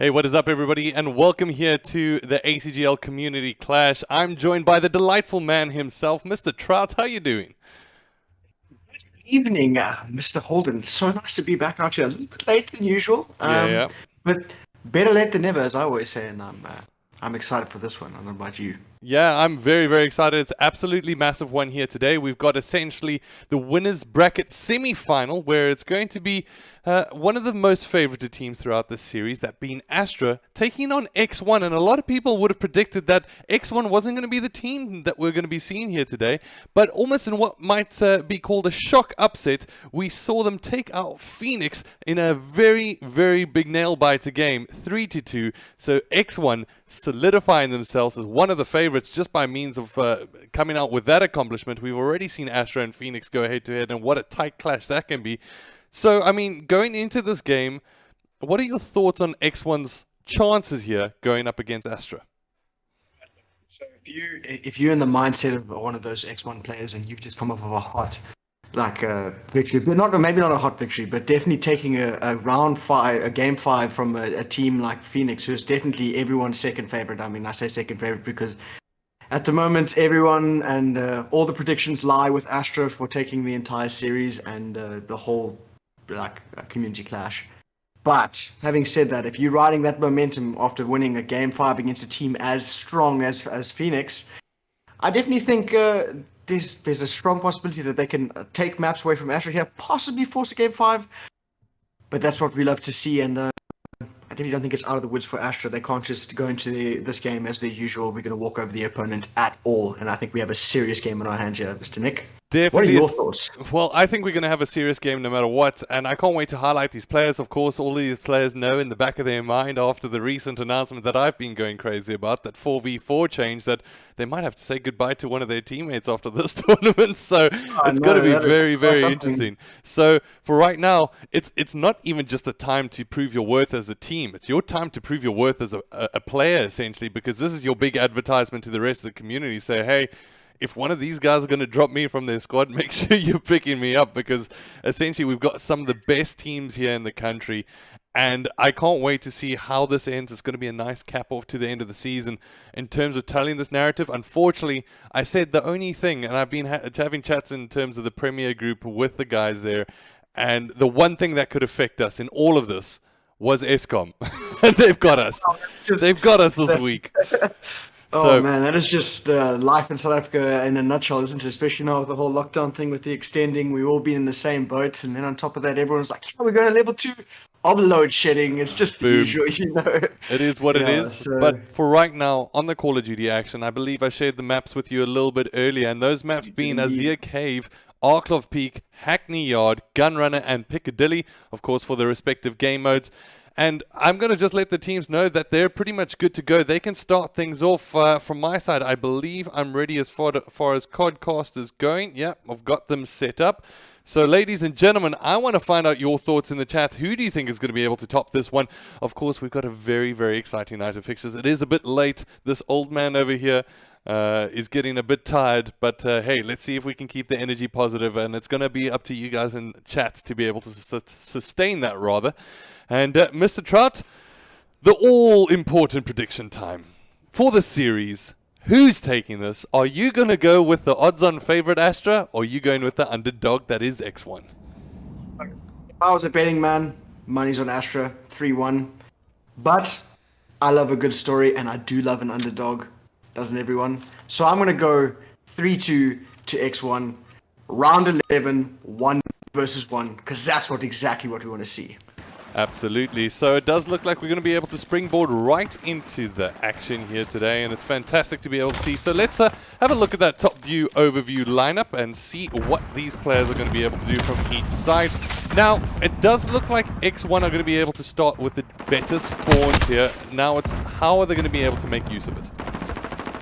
Hey, what is up, everybody, and welcome here to the ACGL Community Clash. I'm joined by the delightful man himself, Mr. Trout. How you doing? Good evening, Mr. Holden. So nice to be back out here. A little bit late than usual, Yeah. but better late than never, as I always say. And I'm excited for this one. I don't know about you. Yeah, I'm very, very excited. It's absolutely massive one here today. We've got essentially the winners bracket semi-final, where it's going to be one of the most favorited teams throughout this series, that being Astra, taking on xOne. And a lot of people would have predicted that xOne wasn't going to be the team that we're going to be seeing here today. But almost in what might be called a shock upset, we saw them take out Phoenix in a very, very big nail-biter game, 3-2. So xOne solidifying themselves as one of the favorites just by means of coming out with that accomplishment. We've already seen Astra and Phoenix go head-to-head, and what a tight clash that can be. So, I mean, going into this game, what are your thoughts on xOne's chances here going up against Astra? So if you're in the mindset of one of those xOne players and you've just come off of a hot victory, but maybe not a hot victory, but definitely taking a game five from a team like Phoenix, who's definitely everyone's second favorite. I mean, I say second favorite because at the moment everyone and all the predictions lie with Astra for taking the entire series and the whole community clash. But having said that, if you're riding that momentum after winning a game five against a team as strong as Phoenix, I definitely think there's a strong possibility that they can take maps away from Astra here, possibly force a game five. But that's what we love to see, and I definitely don't think it's out of the woods for Astra. They can't just go into this game as their usual. We're going to walk over the opponent at all, and I think we have a serious game in our hands here, Mr. Nick. Definitely. What are your thoughts? Well, I think we're going to have a serious game no matter what, and I can't wait to highlight these players. Of course, all these players know in the back of their mind after the recent announcement that I've been going crazy about, that 4v4 change, that they might have to say goodbye to one of their teammates after this tournament. So it's going to be very, very interesting. So for right now, it's not even just a time to prove your worth as a team. It's your time to prove your worth as a player, essentially, because this is your big advertisement to the rest of the community. Say, hey, if one of these guys are going to drop me from their squad, make sure you're picking me up, because essentially we've got some of the best teams here in the country, and I can't wait to see how this ends. It's going to be a nice cap off to the end of the season in terms of telling this narrative. Unfortunately, I said the only thing, and I've been having chats in terms of the Premier group with the guys there, and the one thing that could affect us in all of this was ESCOM. They've got us. They've got us this week. Oh man, that is just life in South Africa in a nutshell, isn't it? Especially now with the whole lockdown thing, with the extending, we've all been in the same boat, and then on top of that, everyone's like, "Yeah, we're going to level 2." I'm load shedding. It's just the usual, you know. It is what it is. So... But for right now, on the Call of Duty action, I believe I shared the maps with you a little bit earlier, and those maps being Azir Cave, Arklov Peak, Hackney Yard, Gunrunner, and Piccadilly, of course, for the respective game modes. And I'm going to just let the teams know that they're pretty much good to go. They can start things off from my side. I believe I'm ready as far as Codcast is going. Yeah, I've got them set up. So, ladies and gentlemen, I want to find out your thoughts in the chat. Who do you think is going to be able to top this one? Of course, we've got a very, very exciting night of fixtures. It is a bit late. This old man over here is getting a bit tired. But, hey, let's see if we can keep the energy positive. And it's going to be up to you guys in chat to be able to sustain that, rather. And Mr. Trout, the all-important prediction time for the series. Who's taking this? Are you going to go with the odds-on favorite Astra, or are you going with the underdog that is xOne? If I was a betting man, money's on Astra, 3-1. But I love a good story, and I do love an underdog. Doesn't everyone? So I'm going to go 3-2 to xOne. Round 11, 1 versus 1, because that's exactly what we want to see. Absolutely. So it does look like we're going to be able to springboard right into the action here today, and it's fantastic to be able to see. So let's have a look at that top view overview lineup and see what these players are going to be able to do from each side. Now, it does look like xOne are going to be able to start with the better spawns here. Now it's how are they going to be able to make use of it?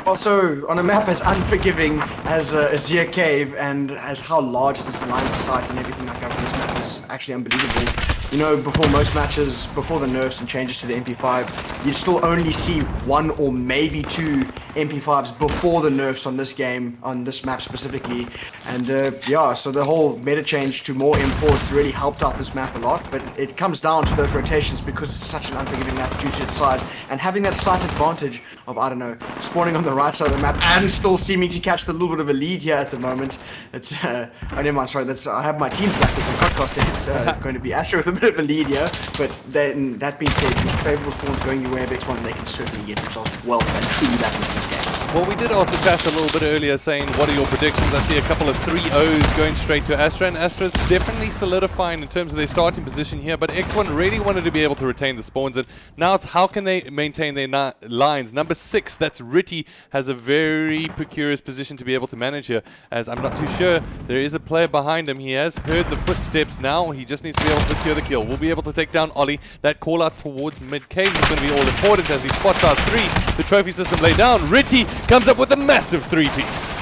Also, on a map as unforgiving as Azir Cave, and as how large this line of sight and everything like that, this map is actually unbelievable. you know, before most matches, before the nerfs and changes to the MP5, you'd still only see 1 or maybe 2 MP5s before the nerfs on this game, on this map specifically. And yeah, so the whole meta change to more M4s really helped out this map a lot, but it comes down to those rotations because it's such an unforgiving map due to its size, and having that slight advantage of, I don't know, spawning on the right side of the map and still seeming to catch the little bit of a lead here at the moment. It's oh, never mind, sorry, that's, I have my team back with the podcast. It's going to be Astra with a bit of a lead here, but then that being said, with favorable spawns going your way of xOne, they can certainly get themselves well and truly back into this game. Well, we did also chat a little bit earlier saying, what are your predictions? I see a couple of 3-0s going straight to Astra, and Astra's definitely solidifying in terms of their starting position here, but xOne really wanted to be able to retain the spawns, and now it's how can they maintain their lines. Number 6, that's Ritty, has a very precarious position to be able to manage here, as I'm not too sure. There is a player behind him. He has heard the footsteps now. He just needs to be able to secure the kill. We'll be able to take down Ollie. That call out towards mid-cave is going to be all important as he spots out 3. The trophy system laid down. Ritty comes up with a massive 3-piece.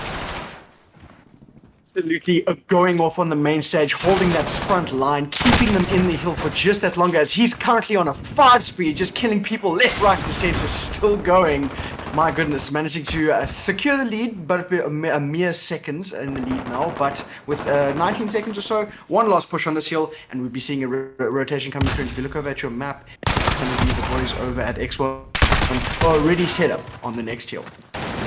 Absolutely going off on the main stage, holding that front line, keeping them in the hill for just that longer, as he's currently on a 5 speed, just killing people left, right, and center, still going. My goodness, managing to secure the lead, but a mere seconds in the lead now, but with 19 seconds or so, one last push on this hill, and we'll be seeing a rotation coming through. If you look over at your map, it's going to be the boys over at xOne already set up on the next hill.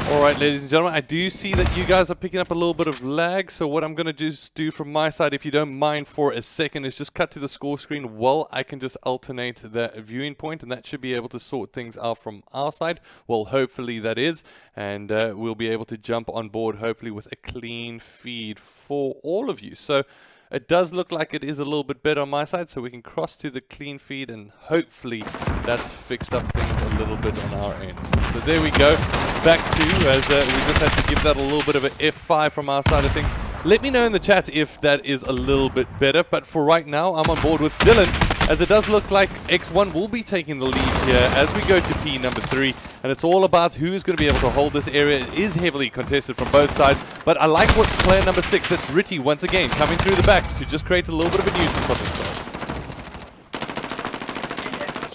Alright, ladies and gentlemen, I do see that you guys are picking up a little bit of lag, so what I'm going to just do from my side, if you don't mind for a second, is just cut to the score screen while I can just alternate the viewing point, and that should be able to sort things out from our side. Well, hopefully that is, and we'll be able to jump on board, hopefully with a clean feed for all of you. So it does look like it is a little bit better on my side, so we can cross to the clean feed, and hopefully that's fixed up things a little bit on our end. So there we go. Back to, as we just had to give that a little bit of an F5 from our side of things. Let me know in the chat if that is a little bit better, but for right now, I'm on board with Dylan, as it does look like xOne will be taking the lead here as we go to P number 3, and it's all about who's going to be able to hold this area. It is heavily contested from both sides, but I like what player number 6, that's Ritty, once again, coming through the back to just create a little bit of a nuisance on himself.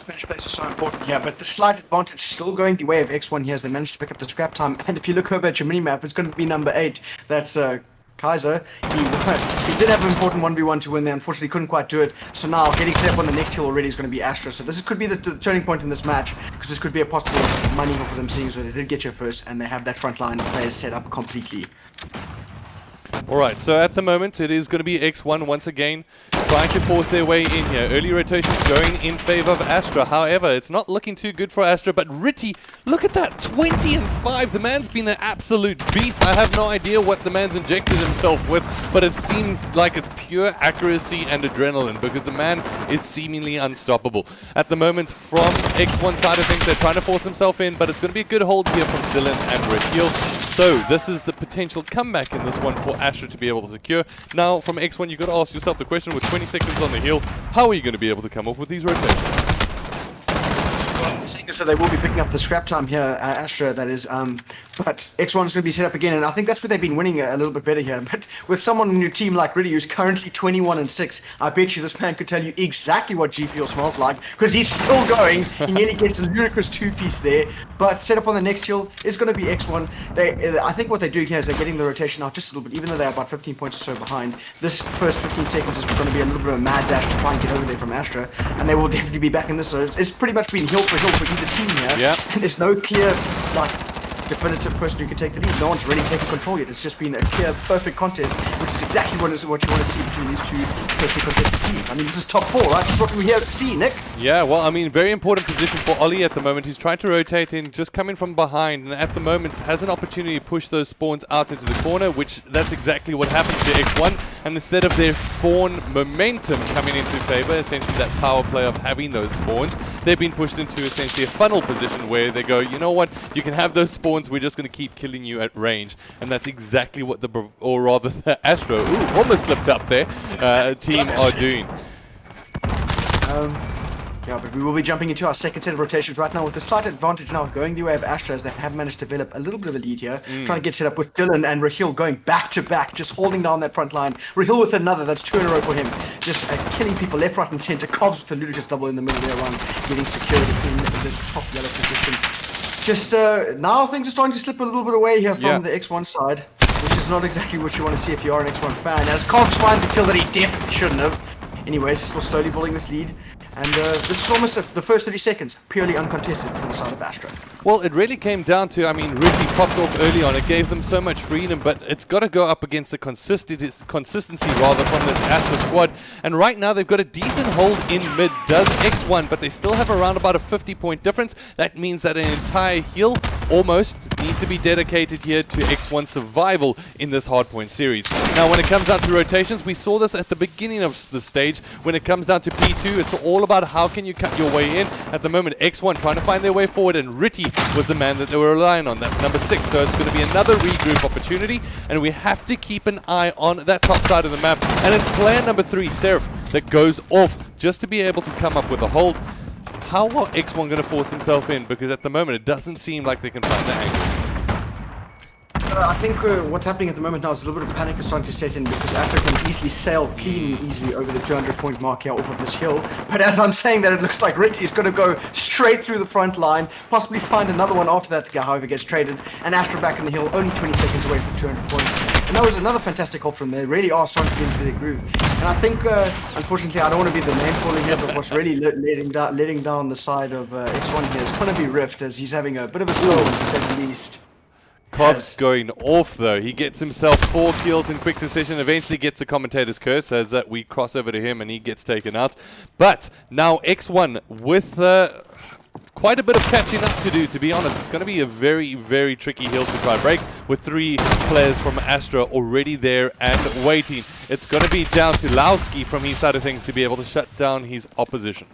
Finish place is so important here, but the slight advantage still going the way of xOne here as they managed to pick up the scrap time, and if you look over at your mini-map, it's going to be number 8, that's Kaiser. He did have an important 1v1 to win there, unfortunately couldn't quite do it, so now getting set up on the next hill already is going to be Astra, so this could be the turning point in this match, because this could be a possible money hill for them, seeing as they did get you first, and they have that front line players set up completely. Alright, so at the moment it is going to be xOne once again trying to force their way in here. Early rotations going in favor of Astra. However, it's not looking too good for Astra, but Ritty, look at that, 20-5. The man's been an absolute beast. I have no idea what the man's injected himself with, but it seems like it's pure accuracy and adrenaline because the man is seemingly unstoppable. At the moment, from xOne side of things, they're trying to force himself in, but it's going to be a good hold here from Dylan and Rakiel. So this is the potential comeback in this one for Astra to be able to secure. Now, from xOne, you've got to ask yourself the question, with 20 seconds on the hill, how are you going to be able to come up with these rotations? Seeing as so they will be picking up the scrap time here, Astra, that is, but xOne is going to be set up again, and I think that's where they've been winning a little bit better here. But with someone on your team like Ritty, who's currently 21-6, I bet you this man could tell you exactly what G Fuel smells like, because he's still going. He nearly gets a ludicrous 2-piece there, but set up on the next hill is going to be xOne. I think what they do here is they're getting the rotation out just a little bit, even though they're about 15 points or so behind. This first 15 seconds is going to be a little bit of a mad dash to try and get over there from Astra, and they will definitely be back in this. So it's pretty much been hill for hill for either team here. Yeah. And there's no clear, like, definitive person who can take the lead. No one's really taken control yet. It's just been a clear, perfect contest, which is exactly what you want to see between these two perfectly contested teams. I mean, this is top 4, right? This is what we're here to see, Nick. Yeah, well, I mean, very important position for Ollie at the moment. He's trying to rotate in, just coming from behind, and at the moment has an opportunity to push those spawns out into the corner, which that's exactly what happens to xOne. And instead of their spawn momentum coming into favor, essentially that power play of having those spawns, they've been pushed into essentially a funnel position where they go, you know what, you can have those spawns, we're just going to keep killing you at range. And that's exactly what the Astra, almost slipped up there, team are doing. Yeah, but we will be jumping into our second set of rotations right now with the slight advantage now going the way of Astra, as they have managed to develop a little bit of a lead here. Trying to get set up with Dylan and Rahil going back to back, just holding down that front line. Rahil with another, that's 2 in a row for him. Just killing people left, right and center. Cobbs with the ludicrous double in the middle there, getting secured in this top yellow position. Just now things are starting to slip a little bit away here from the xOne side, which is not exactly what you want to see if you are an xOne fan, as Cobbs finds a kill that he definitely shouldn't have. Anyways, still slowly building this lead. And this is almost the first 30 seconds, purely uncontested from the side of Astra. Well, it really came down to, I mean, Ritty popped off early on. It gave them so much freedom, but it's got to go up against the consistency rather from this Astra squad. And right now, they've got a decent hold in mid, does xOne, but they still have around about a 50-point difference. That means that an entire heal almost needs to be dedicated here to xOne's survival in this hardpoint series. Now, when it comes down to rotations, we saw this at the beginning of the stage. When it comes down to P2, it's all about how can you cut your way in. At the moment, xOne trying to find their way forward, and Ritty was the man that they were relying on. That's number 6, so it's going to be another regroup opportunity, and we have to keep an eye on that top side of the map. And it's player number 3, Seraph, that goes off just to be able to come up with a hold. How are xOne going to force themselves in? Because at the moment, it doesn't seem like they can find the angles. I think what's happening at the moment now is a little bit of panic is starting to set in, because Astra can easily sail easily over the 200-point mark here off of this hill. But as I'm saying that, it looks like Ritty is going to go straight through the front line, possibly find another one after that, however, gets traded. And Astra back in the hill, only 20 seconds away from 200 points. And that was another fantastic hold from them. They really are starting to get into their groove. And I think, unfortunately, I don't want to be the name calling here, but what's really letting down the side of xOne here is going to be Rift, as he's having a bit of a slow one, to say the least. Cobbs going off though. He gets himself 4 kills in quick succession, eventually gets the commentator's curse as we cross over to him and he gets taken out. But now xOne with quite a bit of catching up to do, to be honest. It's going to be a very, very tricky hill to try break with 3 players from Astra already there and waiting. It's going to be down to Lowski from his side of things to be able to shut down his opposition.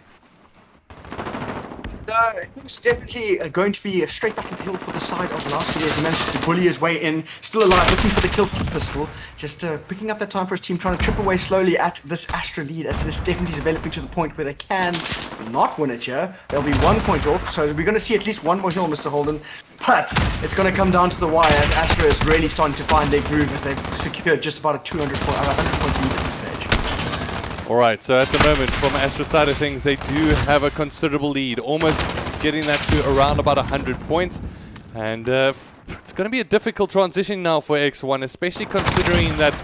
It's definitely going to be straight back into the hill for the side of Lowski as he manages to bully his way in, still alive, looking for the kill for the pistol, just picking up that time for his team, trying to chip away slowly at this Astra lead, as this definitely is developing to the point where they can not win it here. They'll be 1 point off, so we're going to see at least one more hill, Mr. Holden, but it's going to come down to the wire as Astra is really starting to find their groove as they've secured just about a 100 point lead at this stage. Alright, so at the moment, from Astra's side of things, they do have a considerable lead, almost getting that to around about 100 points. And it's going to be a difficult transition now for xOne, especially considering that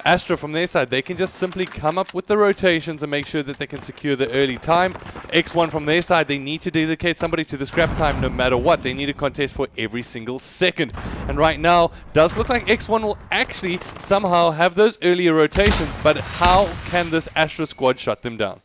Astra from their side, they can just simply come up with the rotations and make sure that they can secure the early time. xOne from their side, they need to dedicate somebody to the scrap time no matter what. They need a contest for every single second. And right now, does look like xOne will actually somehow have those earlier rotations, but how can this Astra squad shut them down?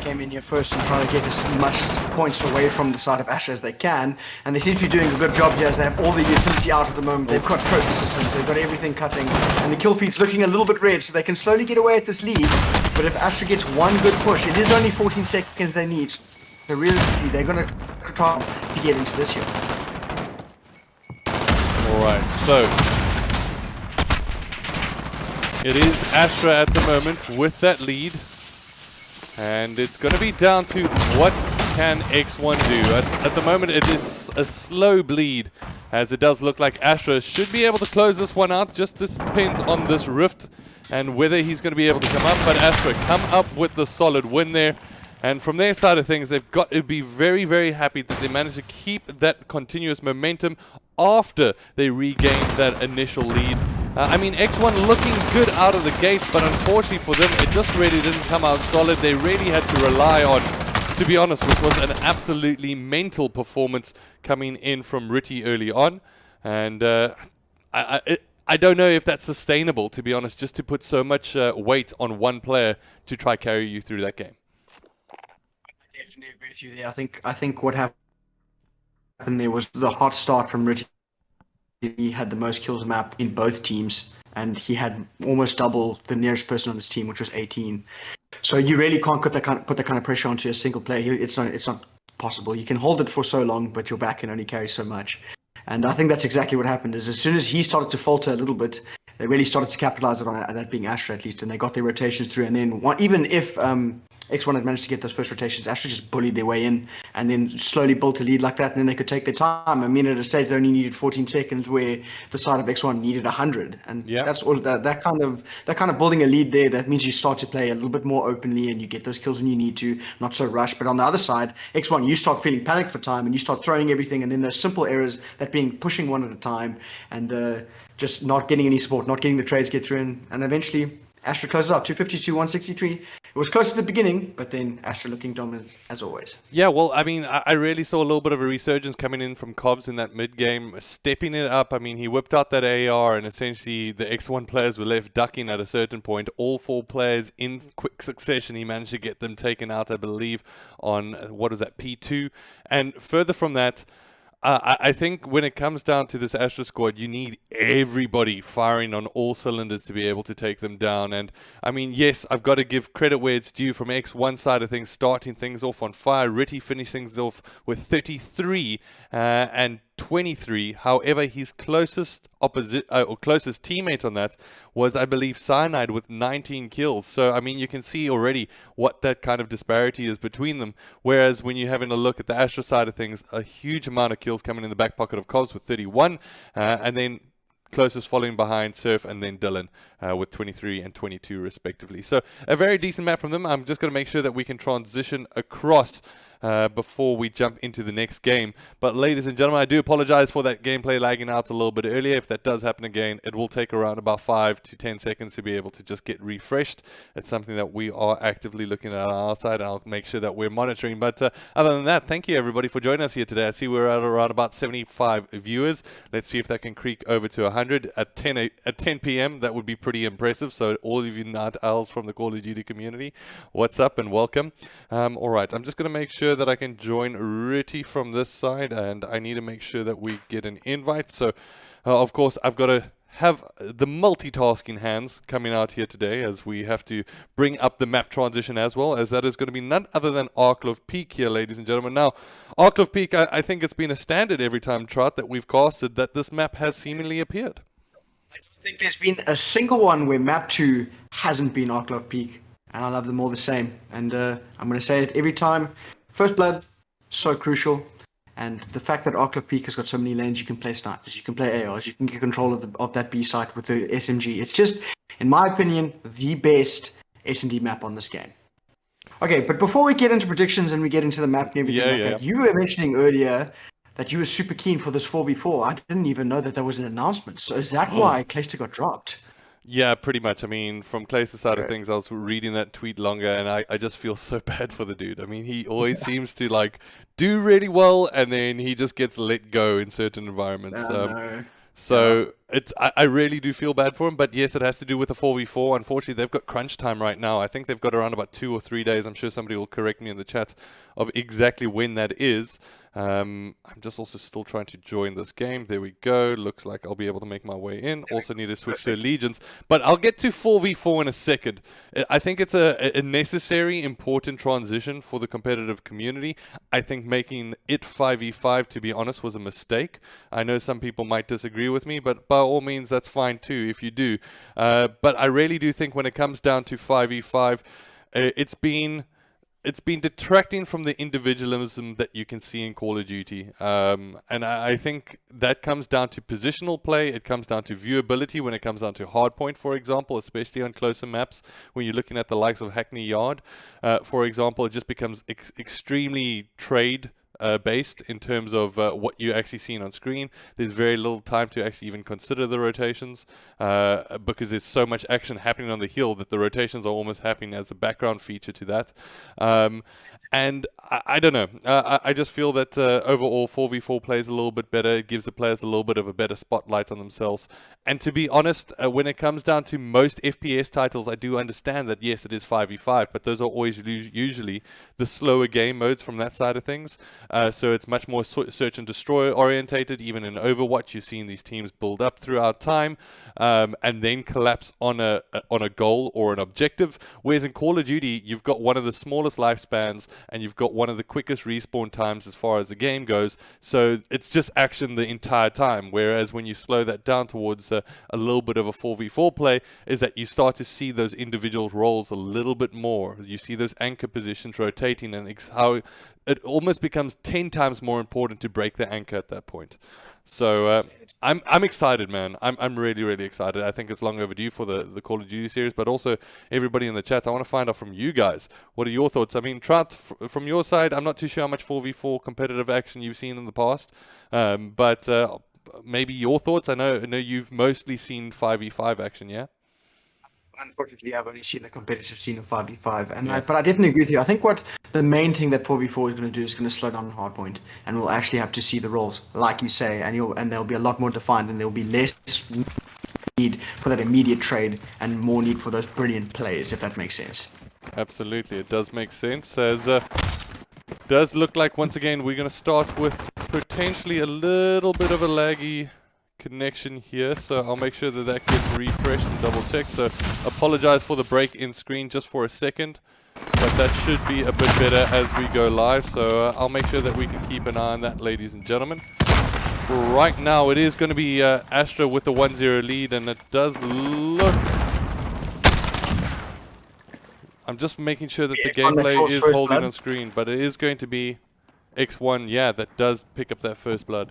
Came in here first and trying to get as much points away from the side of Astra as they can, and they seem to be doing a good job here as they have all the utility out at the moment. They've got trophy systems, they've got everything cutting, and the kill feed's looking a little bit red, so they can slowly get away at this lead. But if Astra gets one good push, it is only 14 seconds they need, so realistically they're going to try to get into this here. Alright, so it is Astra at the moment with that lead. And it's going to be down to what can xOne do. At the moment, it is a slow bleed, as it does look like Astra should be able to close this one out. Just this depends on this Rift and whether he's going to be able to come up. But Astra come up with the solid win there. And from their side of things, they've got to be very, very happy that they managed to keep that continuous momentum after they regained that initial lead. I mean, xOne looking good out of the gates, but unfortunately for them, it just really didn't come out solid. They really had to rely on, to be honest, which was an absolutely mental performance coming in from Ritty early on. And I don't know if that's sustainable, to be honest, just to put so much weight on one player to try carry you through that game. I definitely agree with you there. I think what happened there was the hot start from Ritty. He had the most kills map in both teams, and he had almost double the nearest person on his team, which was 18. So you really can't put that kind of pressure onto a single player. It's not possible. You can hold it for so long, but your back can only carry so much. And I think that's exactly what happened. Is as soon as he started to falter a little bit, they really started to capitalize on that being Astra at least, and they got their rotations through. And then even if xOne had managed to get those first rotations, Astra just bullied their way in and then slowly built a lead like that, and then they could take their time. I mean, at a stage they only needed 14 seconds where the side of xOne needed 100, and that's all that kind of building a lead there. That means you start to play a little bit more openly and you get those kills when you need to, not so rushed. But on the other side, xOne, you start feeling panicked for time and you start throwing everything, and then those simple errors, that being pushing one at a time and just not getting any support, not getting the trades get through, and eventually Astra closes out 252, 163. It was close at the beginning, but then Astra looking dominant as always. Yeah, well, I mean, I really saw a little bit of a resurgence coming in from Cobbs in that mid-game, stepping it up. I mean, he whipped out that AR, and essentially the xOne players were left ducking at a certain point. All 4 players in quick succession, he managed to get them taken out, I believe, on, what was that, P2. And further from that, I think when it comes down to this Astra squad, you need everybody firing on all cylinders to be able to take them down. And I mean, yes, I've got to give credit where it's due from xOne side of things, starting things off on fire. Ritty finished things off with 33 and 23. However, his closest closest teammate on that was, I believe, Cyanide with 19 kills. So, I mean, you can see already what that kind of disparity is between them. Whereas when you're having a look at the Astra side of things, a huge amount of kills coming in the back pocket of Cobbs with 31, and then closest following behind Surf and then Dylan with 23 and 22 respectively. So a very decent map from them. I'm just going to make sure that we can transition across before we jump into the next game. But ladies and gentlemen, I do apologize for that gameplay lagging out a little bit earlier. If that does happen again, it will take around about 5 to 10 seconds to be able to just get refreshed. It's something that we are actively looking at on our side, and I'll make sure that we're monitoring. But other than that, thank you everybody for joining us here today. I see we're at around about 75 viewers. Let's see if that can creak over to 100 at 10 p.m. That would be pretty impressive. So all of you night owls from the Call of Duty community, what's up and welcome. All right, I'm just going to make sure that I can join Ritty from this side, and I need to make sure that we get an invite. So of course I've got to have the multitasking hands coming out here today, as we have to bring up the map transition as well, as that is going to be none other than Arklov Peak here, ladies and gentlemen. Now, Arklov Peak, I think it's been a standard every time, Trout, that we've casted that this map has seemingly appeared. I don't think there's been a single one where map 2 hasn't been Arklov Peak, and I love them all the same. And I'm going to say it every time. First Blood, so crucial. And the fact that Arklov Peak has got so many lanes, you can play snipers, you can play ARs, you can get control of that B site with the SMG. It's just, in my opinion, the best S&D map on this game. Okay, but before we get into predictions and we get into the map and everything that, you were mentioning earlier that you were super keen for this 4v4. I didn't even know that there was an announcement. So is that why Clayster got dropped? Yeah, pretty much. I mean, from Clayster's side of things, I was reading that tweet longer, and I just feel so bad for the dude. I mean, he always seems to, like, do really well, and then he just gets let go in certain environments. So I really do feel bad for him, but yes, it has to do with the 4v4. Unfortunately, they've got crunch time right now. I think they've got around about 2 or 3 days. I'm sure somebody will correct me in the chat of exactly when that is. I'm just also still trying to join this game. There we go. Looks like I'll be able to make my way in. Also need to switch to Allegiance. But I'll get to 4v4 in a second. I think it's a necessary, important transition for the competitive community. I think making it 5v5, to be honest, was a mistake. I know some people might disagree with me, but by all means, that's fine too if you do. But I really do think when it comes down to 5v5, it's been detracting from the individualism that you can see in Call of Duty. And I think that comes down to positional play. It comes down to viewability when it comes down to hardpoint, for example, especially on closer maps. When you're looking at the likes of Hackney Yard, for example, it just becomes extremely trade based in terms of what you're actually seeing on screen. There's very little time to actually even consider the rotations because there's so much action happening on the hill that the rotations are almost happening as a background feature to that. And I don't know. I just feel that overall 4v4 plays a little bit better. It gives the players a little bit of a better spotlight on themselves. And to be honest, when it comes down to most FPS titles, I do understand that, yes, it is 5v5, but those are always usually the slower game modes from that side of things. So it's much more search and destroy orientated. Even in Overwatch, you've seen these teams build up throughout time and then collapse on a goal or an objective. Whereas in Call of Duty, you've got one of the smallest lifespans. and you've got one of the quickest respawn times as far as the game goes. So it's just action the entire time. Whereas when you slow that down towards a little bit of a 4v4 play, is that you start to see those individual roles a little bit more. You see those anchor positions rotating, and how it almost becomes 10 times more important to break the anchor at that point. So I'm excited, man. I'm really, really excited. I think it's long overdue for the Call of Duty series, but also everybody in the chat. I want to find out from you guys. What are your thoughts? I mean, Trout, from your side, I'm not too sure how much 4v4 competitive action you've seen in the past, but maybe your thoughts. I know you've mostly seen 5v5 action, yeah? Unfortunately, I've only seen the competitive scene of 5v5, and but I definitely agree with you. I think what the main thing that 4v4 is going to do is going to slow down hardpoint, and we'll actually have to see the roles, like you say, and they'll be a lot more defined, and there'll be less need for that immediate trade, and more need for those brilliant plays, if that makes sense. Absolutely, it does make sense. As does look like once again we're going to start with potentially a little bit of a laggy connection here, so I'll make sure that gets refreshed and double checked. So apologize for the break in screen just for a second, but that should be a bit better as we go live. So I'll make sure that we can keep an eye on that, ladies and gentlemen. For right now, it is going to be Astra with the 1-0 lead, and it does look... I'm just making sure that the gameplay is holding on screen, but it is going to be xOne, yeah, that does pick up that first blood.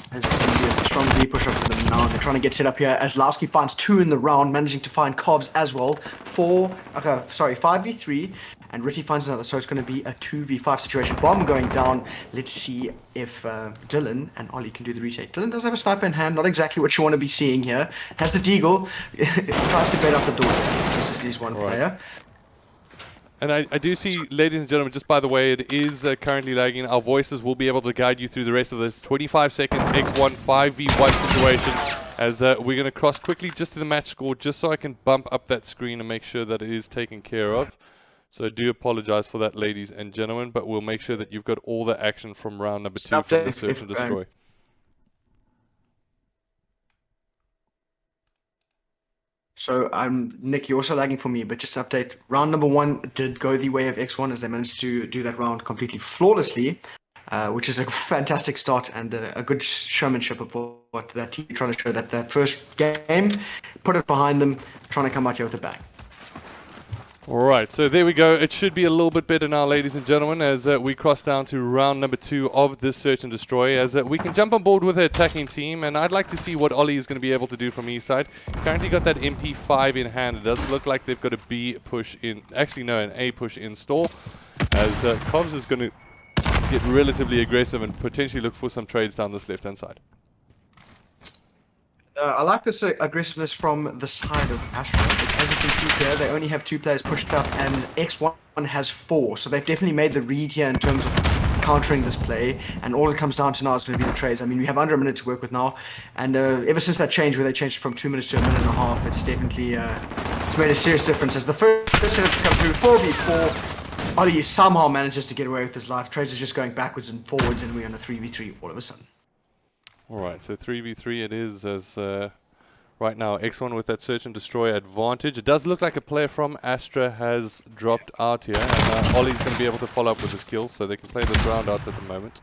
As it's going to be a strong B push up for them now. They're trying to get set up here as Lowski finds 2 in the round, managing to find Cobbs as well. 5v3, and Ritty finds another, so it's going to be a 2v5 situation. Bomb going down. Let's see if Dylan and Ollie can do the retake. Dylan does have a sniper in hand, not exactly what you want to be seeing here. Has the deagle, tries to bait up the door. This is one player. And I do see, ladies and gentlemen, just by the way, it is currently lagging. Our voices will be able to guide you through the rest of this. 25 seconds, xOne 5v1 situation. As we're going to cross quickly just to the match score, just so I can bump up that screen and make sure that it is taken care of. So I do apologize for that, ladies and gentlemen, but we'll make sure that you've got all the action from round number 2 from the Search and Destroy. So Nick, you're also lagging for me, but just to update, round number 1 did go the way of xOne as they managed to do that round completely flawlessly, which is a fantastic start and a good showmanship of what that team trying to show that first game, put it behind them, trying to come out here with a bang. Alright, so there we go. It should be a little bit better now, ladies and gentlemen, as we cross down to round number 2 of this Search and Destroy, as we can jump on board with the attacking team, and I'd like to see what Ollie is going to be able to do from his side. He's currently got that MP5 in hand. It does look like they've got a B push in, actually no, an A push in store, as Kovs is going to get relatively aggressive and potentially look for some trades down this left-hand side. I like this aggressiveness from the side of Astra. As you can see here, they only have 2 players pushed up, and xOne has 4. So they've definitely made the read here in terms of countering this play. And all it comes down to now is going to be the trades. I mean, we have under a minute to work with now. And ever since that change where they changed from 2 minutes to a minute and a half, it's definitely it's made a serious difference. As the first setup to come through, 4v4, Ollie somehow manages to get away with his life. Trades is just going backwards and forwards, and we're on a 3v3 all of a sudden. Alright, so 3v3 it is, as right now xOne with that Search and Destroy advantage. It does look like a player from Astra has dropped out here, and Ollie's going to be able to follow up with his kills, so they can play this round out at the moment.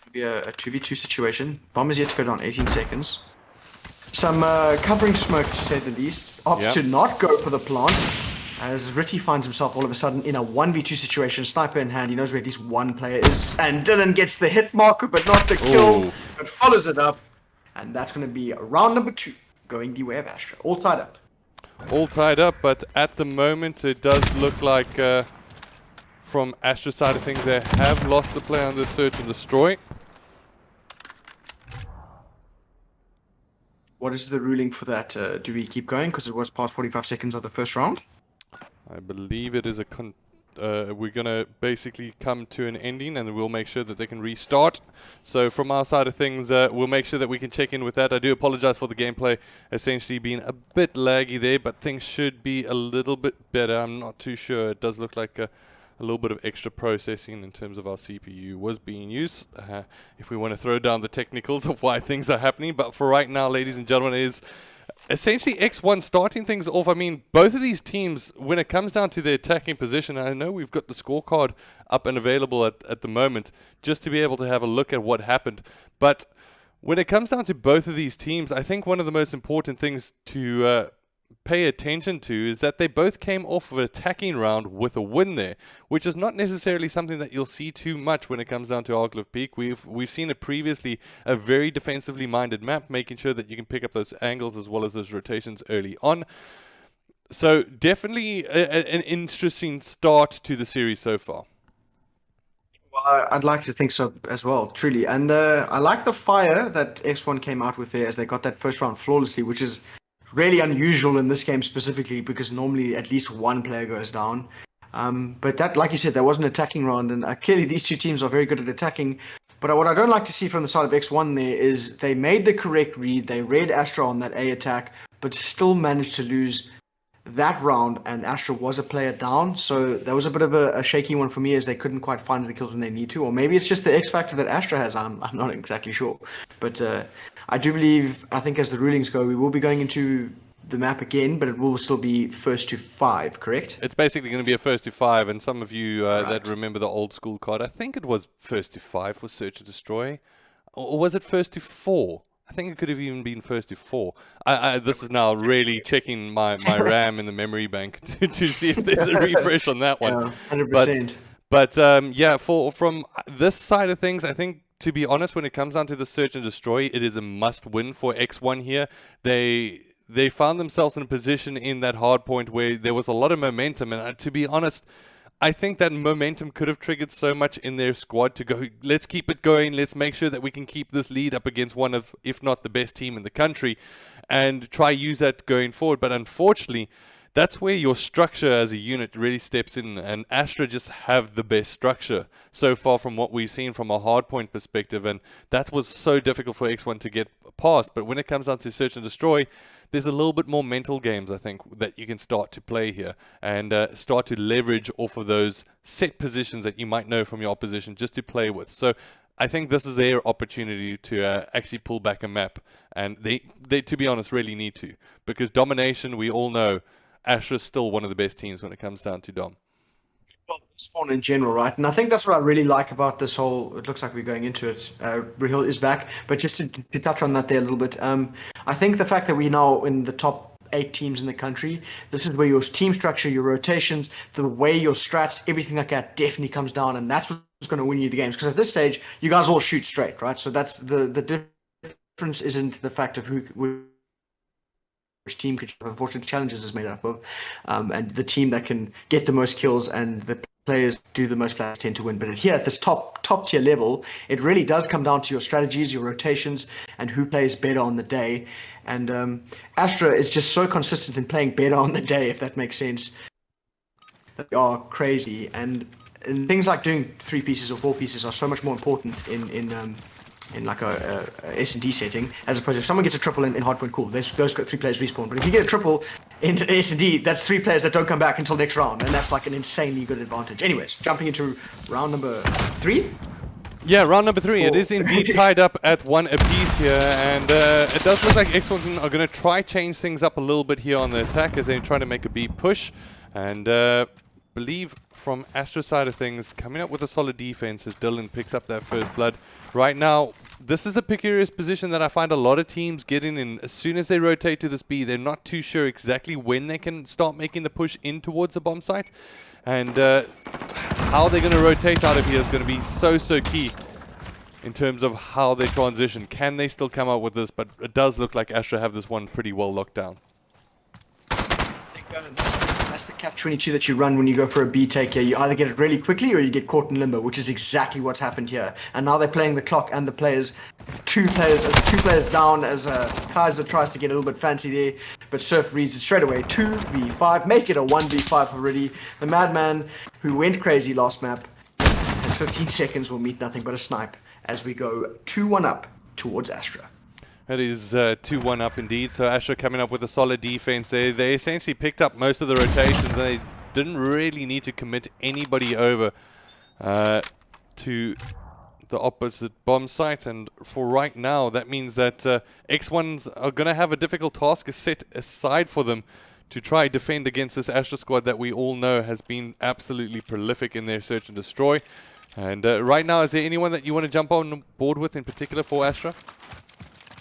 It'll be a 2v2 situation. Bomb is yet to go down 18 seconds. Some covering smoke, to say the least. Opts to not go for the plant, as Ritty finds himself all of a sudden in a 1v2 situation, sniper in hand. He knows where at least one player is, and Dylan gets the hit marker but not the kill, but follows it up, and that's going to be round number 2 going the way of Astra. All tied up. All tied up, but at the moment it does look like from Astra's side of things they have lost the play on the Search and Destroy. What is the ruling for that? Do we keep going because it was past 45 seconds of the first round? I believe it is a we're going to basically come to an ending, and we'll make sure that they can restart. So from our side of things, we'll make sure that we can check in with that. I do apologize for the gameplay essentially being a bit laggy there, but things should be a little bit better. I'm not too sure. It does look like a little bit of extra processing in terms of our CPU was being used, if we want to throw down the technicals of why things are happening. But for right now, ladies and gentlemen, it is essentially xOne starting things off. I mean, both of these teams, when it comes down to the attacking position, I know we've got the scorecard up and available at the moment just to be able to have a look at what happened. But when it comes down to both of these teams, I think one of the most important things to pay attention to is that they both came off of an attacking round with a win there, which is not necessarily something that you'll see too much when it comes down to Arcliff Peak. We've seen it previously, a very defensively minded map, making sure that you can pick up those angles as well as those rotations early on. So definitely an interesting start to the series so far. Well, I'd like to think so as well, truly. And I like the fire that xOne came out with there as they got that first round flawlessly, which is really unusual in this game specifically because normally at least one player goes down. But that, like you said, that was an attacking round, and clearly these two teams are very good at attacking. But what I don't like to see from the side of xOne there is they made the correct read, they read Astra on that A attack, but still managed to lose that round, and Astra was a player down. So that was a bit of a shaky one for me as they couldn't quite find the kills when they need to. Or maybe it's just the X factor that Astra has, I'm not exactly sure. But I do believe, I think as the rulings go, we will be going into the map again, but it will still be first to 5, correct? It's basically going to be a first to 5, and some of you that remember the old school card, I think it was first to 5 for Search and Destroy. Or was it first to 4? I think it could have even been first to 4. This is now really checking my RAM in the memory bank to see if there's a refresh on that one. Yeah, 100%. But yeah, from this side of things, I think, to be honest, when it comes down to the Search and Destroy, it is a must-win for xOne here. They found themselves in a position in that hard point where there was a lot of momentum, and to be honest, I think that momentum could have triggered so much in their squad to go, let's keep it going, let's make sure that we can keep this lead up against one of, if not the best team in the country, and try use that going forward. But unfortunately, that's where your structure as a unit really steps in, and Astra just have the best structure so far from what we've seen from a hardpoint perspective, and that was so difficult for xOne to get past. But when it comes down to Search and Destroy, there's a little bit more mental games, I think, that you can start to play here and start to leverage off of those set positions that you might know from your opposition just to play with. So I think this is their opportunity to actually pull back a map, and they, to be honest, really need to, because domination, we all know, Astra is still one of the best teams when it comes down to Dom. Well, spawn in general, right? And I think that's what I really like about this whole, it looks like we're going into it. Rahil is back, but just to touch on that there a little bit, I think the fact that we're now in the top 8 teams in the country, this is where your team structure, your rotations, the way your strats, everything like that definitely comes down, and that's what's going to win you the games. Because at this stage, you guys all shoot straight, right? So that's the difference isn't the fact of which team could unfortunately challenges is made up of, and the team that can get the most kills and the players do the most players tend to win. But here at this top tier level, it really does come down to your strategies, your rotations, and who plays better on the day. And Astra is just so consistent in playing better on the day, if that makes sense. They are crazy, and things like doing 3 pieces or 4 pieces are so much more important in like a S&D setting, as opposed to if someone gets a triple in hardpoint, cool, those 3 players respawn. But if you get a triple in S&D, that's 3 players that don't come back until next round, and that's like an insanely good advantage. Anyways, jumping into round number 3. Yeah, round number 3. It is indeed tied up at 1 apiece here, and it does look like xOne are going to try change things up a little bit here on the attack as they try to make a B push, and believe from Astra's side of things, coming up with a solid defense as Dylan picks up that first blood. Right now, this is the precarious position that I find a lot of teams getting in. As soon as they rotate to this B, they're not too sure exactly when they can start making the push in towards the bomb site. And how they're going to rotate out of here is going to be so key in terms of how they transition. Can they still come out with this? But it does look like Astra have this one pretty well locked down. That's the catch-22 that you run when you go for a B take here. You either get it really quickly or you get caught in limbo, which is exactly what's happened here. And now they're playing the clock and the players, two players down as Kaiser tries to get a little bit fancy there, but Surf reads it straight away. 2v5, make it a 1v5 already. The Madman, who went crazy last map, has 15 seconds, will meet nothing but a snipe as we go 2-1 up towards Astra. That is 2-1 up indeed. So Astra coming up with a solid defense there. They essentially picked up most of the rotations, and they didn't really need to commit anybody over to the opposite bomb site, and for right now that means that xOnes are going to have a difficult task set aside for them to try defend against this Astra squad that we all know has been absolutely prolific in their search and destroy. And right now, is there anyone that you want to jump on board with in particular for Astra?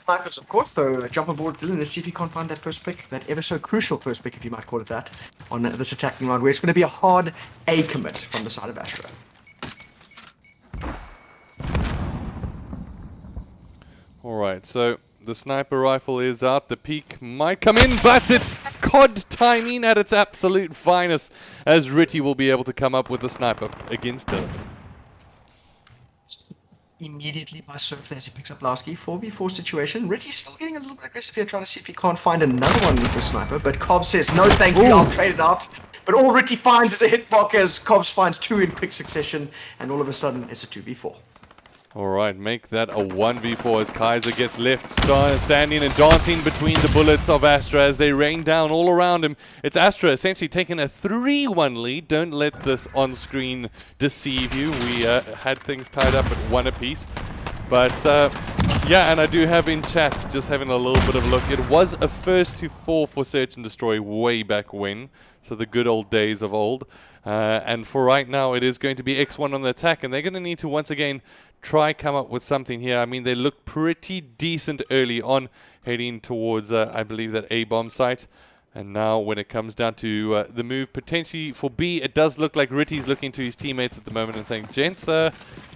Snipers, of course, so jump on board Dylan. Let's see if he can't find that first pick, that ever so crucial first pick, if you might call it that, on this attacking round, where it's going to be a hard A commit from the side of Astra. Alright, so the sniper rifle is out, the peak might come in, but it's COD timing at its absolute finest, as Ritty will be able to come up with the sniper against Dylan. Immediately by Surf as he picks up Lasky. 4v4 situation. Ritty's still getting a little bit aggressive here, trying to see if he can't find another one with the sniper, but Cobbs says, no thank you, I'll trade it out. But all Ritty finds is a hitbox as Cobbs finds 2 in quick succession, and all of a sudden it's a 2v4. Alright, make that a 1v4 as Kaiser gets left standing and dancing between the bullets of Astra as they rain down all around him. It's Astra essentially taking a 3-1 lead. Don't let this on-screen deceive you. We had things tied up at 1 apiece. But yeah, and I do have in chat, just having a little bit of a look, it was a 1st to 4 for Search and Destroy way back when. So the good old days of old. And for right now, it is going to be xOne on the attack, and they're going to need to once again try come up with something here. I mean, they look pretty decent early on, heading towards, I believe, that A bomb site. And now when it comes down to the move potentially for B, it does look like Ritty's looking to his teammates at the moment and saying, gents, do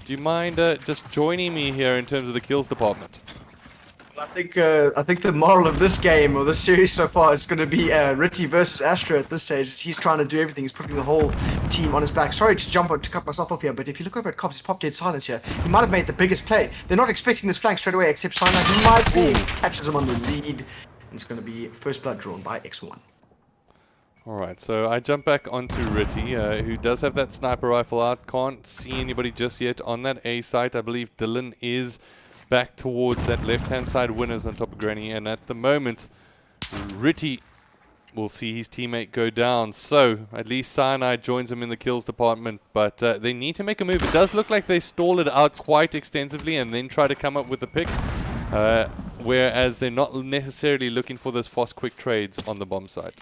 you mind just joining me here in terms of the kills department? I think the moral of this game, or this series so far, is going to be Ritty versus Astra at this stage. He's trying to do everything. He's putting the whole team on his back. Sorry to cut myself off here, but if you look over at Cobbs, he's popped dead silence here. He might have made the biggest play. They're not expecting this flank straight away, except Sinai. He might be. Catches him on the lead. And it's going to be first blood drawn by xOne. Alright, so I jump back onto Ritty, who does have that sniper rifle out. Can't see anybody just yet on that A site. I believe Dylan is back towards that left-hand side, Winners on top of Granny, and at the moment, Ritty will see his teammate go down. So, at least Cyanide joins him in the kills department, but they need to make a move. It does look like they stall it out quite extensively and then try to come up with a pick, whereas they're not necessarily looking for those fast, quick trades on the bomb site.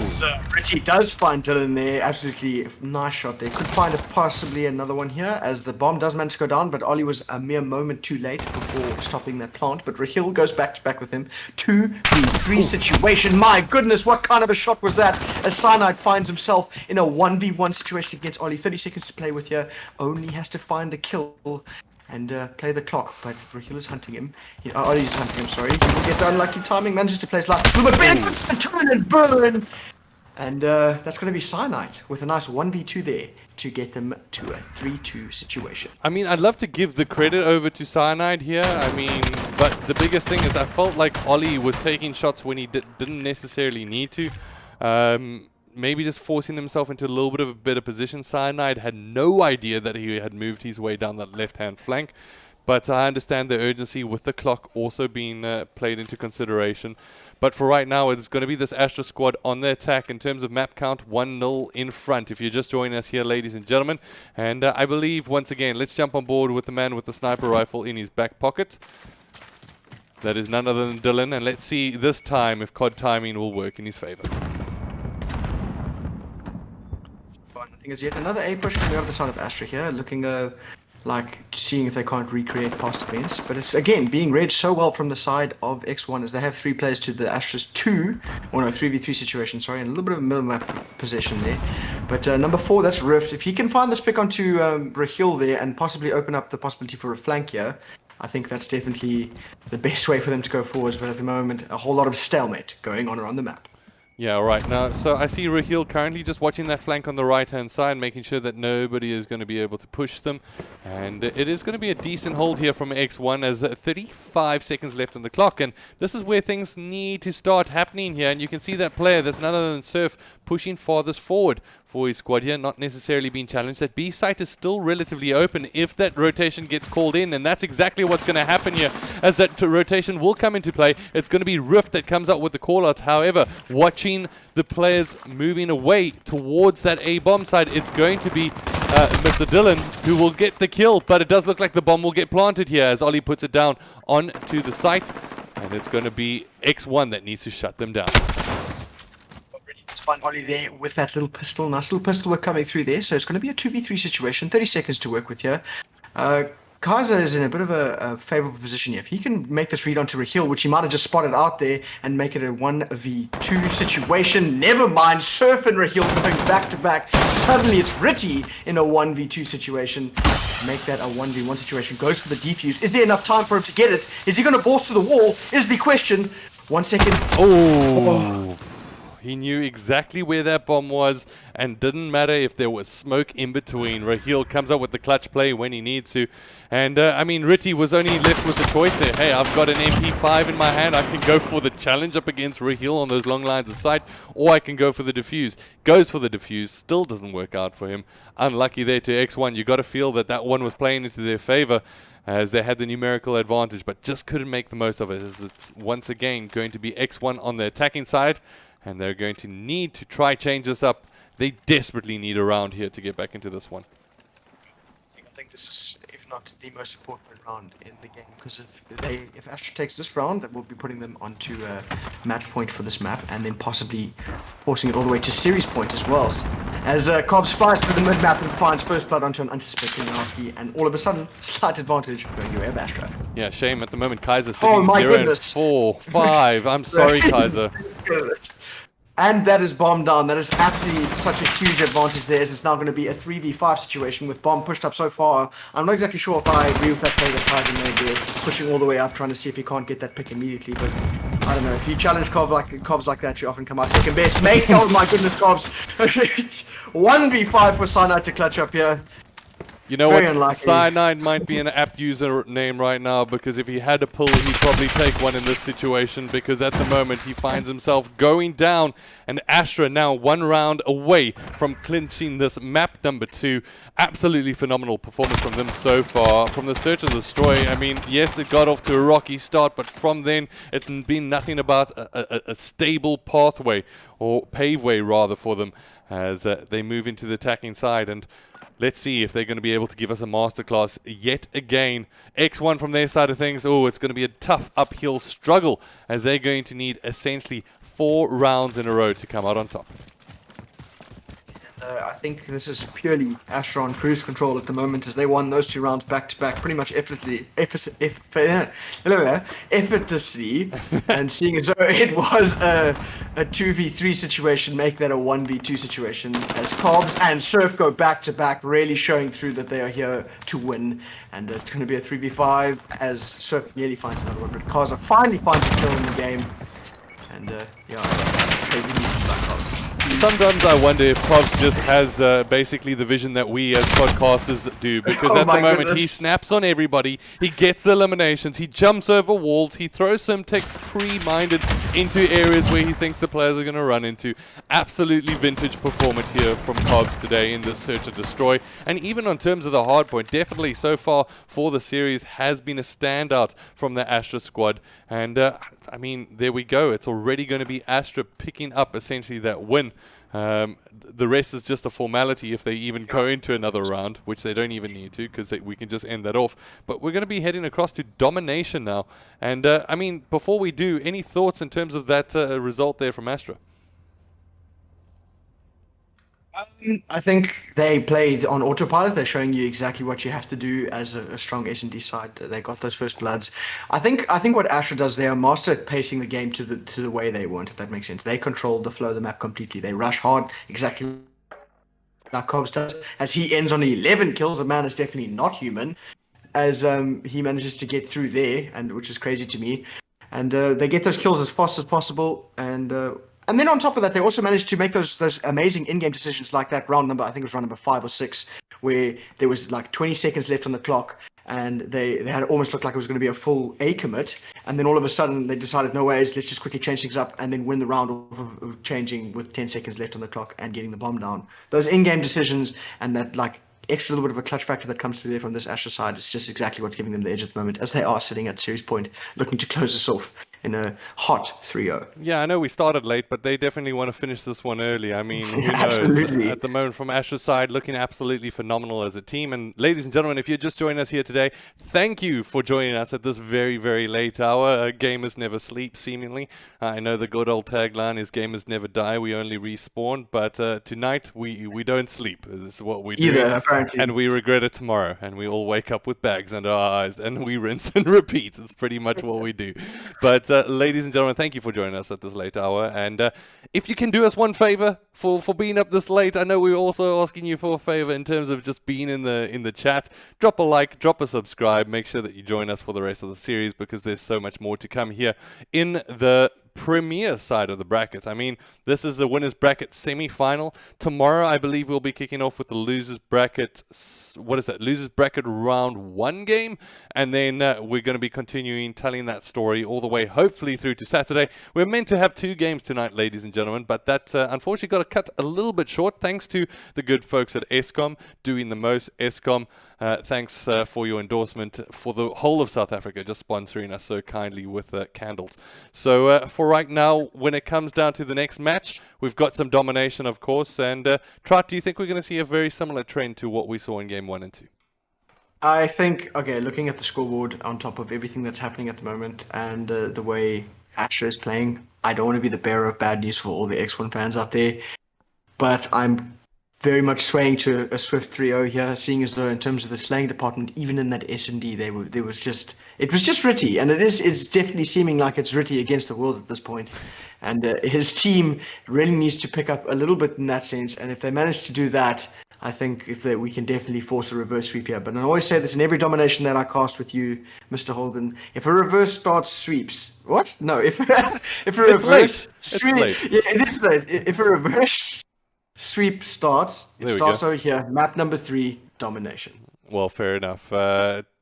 So Ritty does find Dylan there. Absolutely nice shot there. Could find possibly another one here as the bomb does manage to go down, but Ollie was a mere moment too late before stopping that plant. But Rahil goes back to back with him. 2v3 situation. My goodness, what kind of a shot was that? As Cyanide finds himself in a 1v1 situation against Ollie. 30 seconds to play with here. Only has to find the kill and play the clock, but Rahil is hunting him. Ollie's hunting him, sorry. He will get the unlucky timing, manages to play his life through, but benefits the turn and burn! And that's going to be Cyanide with a nice 1v2 there to get them to a 3-2 situation. I mean, I'd love to give the credit over to Cyanide here. I mean, but the biggest thing is I felt like Ollie was taking shots when he didn't necessarily need to. Maybe just forcing himself into a little bit of a better position. Cyanide had no idea that he had moved his way down that left-hand flank. But I understand the urgency with the clock also being played into consideration. But for right now, it's going to be this Astra squad on the attack in terms of map count, 1-0 in front. If you're just joining us here, ladies and gentlemen. And I believe, once again, let's jump on board with the man with the sniper rifle in his back pocket. That is none other than Dylan. And let's see this time if COD timing will work in his favor. I think there's yet another A push coming over the side of Astra here, looking like seeing if they can't recreate past defense. But it's again being read so well from the side of xOne as they have 3 players to the Astra's 3v3 situation, sorry, and a little bit of a middle map position there. But number 4, that's Rift. If he can find this pick onto Rahil there and possibly open up the possibility for a flank here, I think that's definitely the best way for them to go forwards. But at the moment, a whole lot of stalemate going on around the map. Yeah, right. Now, so I see Rahil currently just watching that flank on the right-hand side, making sure that nobody is going to be able to push them. And it is going to be a decent hold here from xOne as 35 seconds left on the clock. And this is where things need to start happening here. And you can see that player, that's none other than Surf, pushing farthest forward for his squad here, not necessarily being challenged. That B site is still relatively open if that rotation gets called in, and that's exactly what's going to happen here, as that rotation will come into play. It's going to be Rift that comes out with the call-out. However, watching the players moving away towards that A bomb site, it's going to be Mr. Dillon, who will get the kill, but it does look like the bomb will get planted here as Ollie puts it down onto the site, and it's going to be xOne that needs to shut them down. It's fine, Ollie there with that little pistol. Nice little pistol work coming through there, so it's going to be a 2v3 situation. 30 seconds to work with here. Kaiser is in a bit of a favorable position here. If he can make this read onto Raheel, which he might have just spotted out there, and make it a 1v2 situation, never mind, Surf and Raheel going back to back. Suddenly it's Ritty in a 1v2 situation. Make that a 1v1 situation. Goes for the defuse. Is there enough time for him to get it? Is he going to burst to the wall? Is the question. 1 second. Oh. He knew exactly where that bomb was, and didn't matter if there was smoke in between. Raheel comes up with the clutch play when he needs to. And, I mean, Ritty was only left with the choice there. Hey, I've got an MP5 in my hand. I can go for the challenge up against Raheel on those long lines of sight, or I can go for the defuse. Goes for the defuse. Still doesn't work out for him. Unlucky there to xOne. You got to feel that that one was playing into their favor, as they had the numerical advantage, but just couldn't make the most of it, as it's once again going to be xOne on the attacking side. And they're going to need to try change this up. They desperately need a round here to get back into this one. I think this is, if not the most important round in the game, because if Astra takes this round, that will be putting them onto a match point for this map, and then possibly forcing it all the way to series point as well. As Cobbs flies through the mid map and finds first blood onto an unsuspecting Nowski, and all of a sudden, slight advantage going your way of Astra. Yeah, shame at the moment. Kaiser sitting 0-4, 5. I'm sorry, Kaiser. And that is bomb down. That is absolutely such a huge advantage there, as it's now going to be a 3v5 situation with bomb pushed up so far. I'm not exactly sure if I agree with that play that Kaiser made there, pushing all the way up, trying to see if he can't get that pick immediately. But I don't know. If you challenge Cobbs like that, you often come out second best. Mate, oh my goodness, Cobbs. 1v5 for Cyanide to clutch up here. You know what? Cyanide might be an apt user name right now, because if he had a pull, he'd probably take one in this situation, because at the moment he finds himself going down, and Astra now 1 round away from clinching this map number 2. Absolutely phenomenal performance from them so far. From the search and destroy, I mean, yes, it got off to a rocky start, but from then it's been nothing about a stable pathway, or paveway rather, for them, as they move into the attacking side. And let's see if they're going to be able to give us a masterclass yet again. xOne from their side of things, oh, it's going to be a tough uphill struggle, as they're going to need essentially 4 rounds in a row to come out on top. I think this is purely Astra on cruise control at the moment, as they won those 2 rounds back to back pretty much effortlessly, and seeing as though it was a 2v3 situation, make that a 1v2 situation, as Cobbs and Surf go back to back, really showing through that they are here to win. And it's going to be a 3v5 as Surf nearly finds another one, but Kaza finally finds a kill in the game. And sometimes I wonder if Cobbs just has basically the vision that we as podcasters do, because at the moment he snaps on everybody, he gets the eliminations, he jumps over walls, he throws some ticks pre-minded into areas where he thinks the players are going to run into. Absolutely vintage performance here from Cobbs today in this search and destroy, and even on terms of the hardpoint, definitely so far for the series has been a standout from the Astra squad. And I mean, there we go, it's already going to be Astra picking up essentially that win. The rest is just a formality if they even go into another round, which they don't even need to, because we can just end that off. But we're going to be heading across to domination now. And I mean, before we do, any thoughts in terms of that result there from Astra? I think they played on autopilot. They're showing you exactly what you have to do as a strong S&D side. They got those first bloods. I think what Astra does, they are master at pacing the game to the way they want, if that makes sense. They control the flow of the map completely. They rush hard, exactly like Cobbs does. As he ends on 11 kills, the man is definitely not human, as he manages to get through there, and which is crazy to me. And they get those kills as fast as possible, and then on top of that, they also managed to make those amazing in-game decisions, like that round number, I think it was round number 5 or 6, where there was like 20 seconds left on the clock, and they had almost looked like it was going to be a full A commit, and then all of a sudden they decided, no ways, let's just quickly change things up and then win the round of changing with 10 seconds left on the clock and getting the bomb down. Those in-game decisions and that like extra little bit of a clutch factor that comes through there from this Astra side is just exactly what's giving them the edge at the moment, as they are sitting at series point, looking to close this off in a hot 3-0. Yeah, I know we started late, but they definitely want to finish this one early. I mean, who knows? Absolutely. At the moment, from Astra's side, looking absolutely phenomenal as a team. And ladies and gentlemen, if you're just joining us here today, thank you for joining us at this very, very late hour. Gamers never sleep, seemingly. I know the good old tagline is gamers never die, we only respawn. But tonight, we don't sleep. This is what we do. Apparently. And we regret it tomorrow. And we all wake up with bags under our eyes and we rinse and repeat. It's pretty much what we do. But ladies and gentlemen, thank you for joining us at this late hour. And if you can do us one favor for being up this late, I know we're also asking you for a favor in terms of just being in the chat. Drop a like, drop a subscribe, make sure that you join us for the rest of the series, because there's so much more to come here in the premier side of the bracket. I mean, this is the winners bracket semi-final. Tomorrow, I believe we'll be kicking off with the losers bracket. What is that? Losers bracket round 1 game, and then we're going to be continuing telling that story all the way, hopefully, through to Saturday. We're meant to have 2 games tonight, ladies and gentlemen, but that unfortunately got cut a little bit short, thanks to the good folks at Eskom doing the most. Eskom, thanks for your endorsement for the whole of South Africa, just sponsoring us so kindly with candles. So for right now, when it comes down to the next match, we've got some domination, of course. And Trot, do you think we're going to see a very similar trend to what we saw in game 1 and 2? I think, okay, looking at the scoreboard on top of everything that's happening at the moment and the way Astra is playing, I don't want to be the bearer of bad news for all the XOne fans out there, but I'm very much swaying to a swift 3-0 here, seeing as though in terms of the slaying department, even in that S&D, it was just Ritty, and it's definitely seeming like it's Ritty against the world at this point. And his team really needs to pick up a little bit in that sense, and if they manage to do that, I think we can definitely force a reverse sweep here. But I always say this in every domination that I cast with you, Mr. Holden. If a reverse starts sweeps, what? No, if a reverse sweep, yeah, it is late. If a reverse sweep starts, it starts over here. Map number 3, domination. Well, fair enough.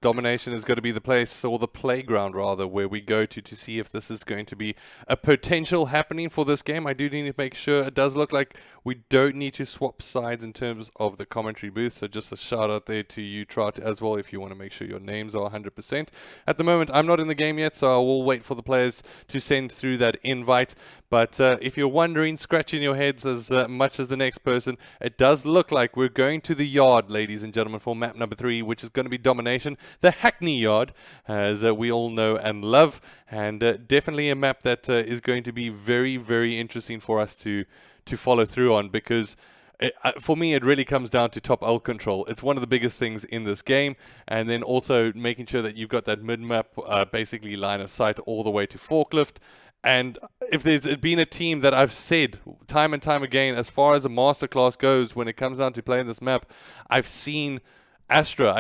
Domination is going to be the place, or the playground rather, where we go to see if this is going to be a potential happening for this game. I do need to make sure it does look like we don't need to swap sides in terms of the commentary booth. So just a shout out there to you, Trot, as well, if you want to make sure your names are 100%. At the moment, I'm not in the game yet, so I will wait for the players to send through that invite. But if you're wondering, scratching your heads as much as the next person, it does look like we're going to the yard, ladies and gentlemen, for map number 3, which is going to be domination. The Hackney Yard, as we all know and love, and definitely a map that is going to be very, very interesting for us to follow through on, because for me, it really comes down to top L control. It's one of the biggest things in this game, and then also making sure that you've got that mid-map, basically line of sight all the way to forklift. And if there's been a team that I've said time and time again, as far as a masterclass goes, when it comes down to playing this map, I've seen Astra.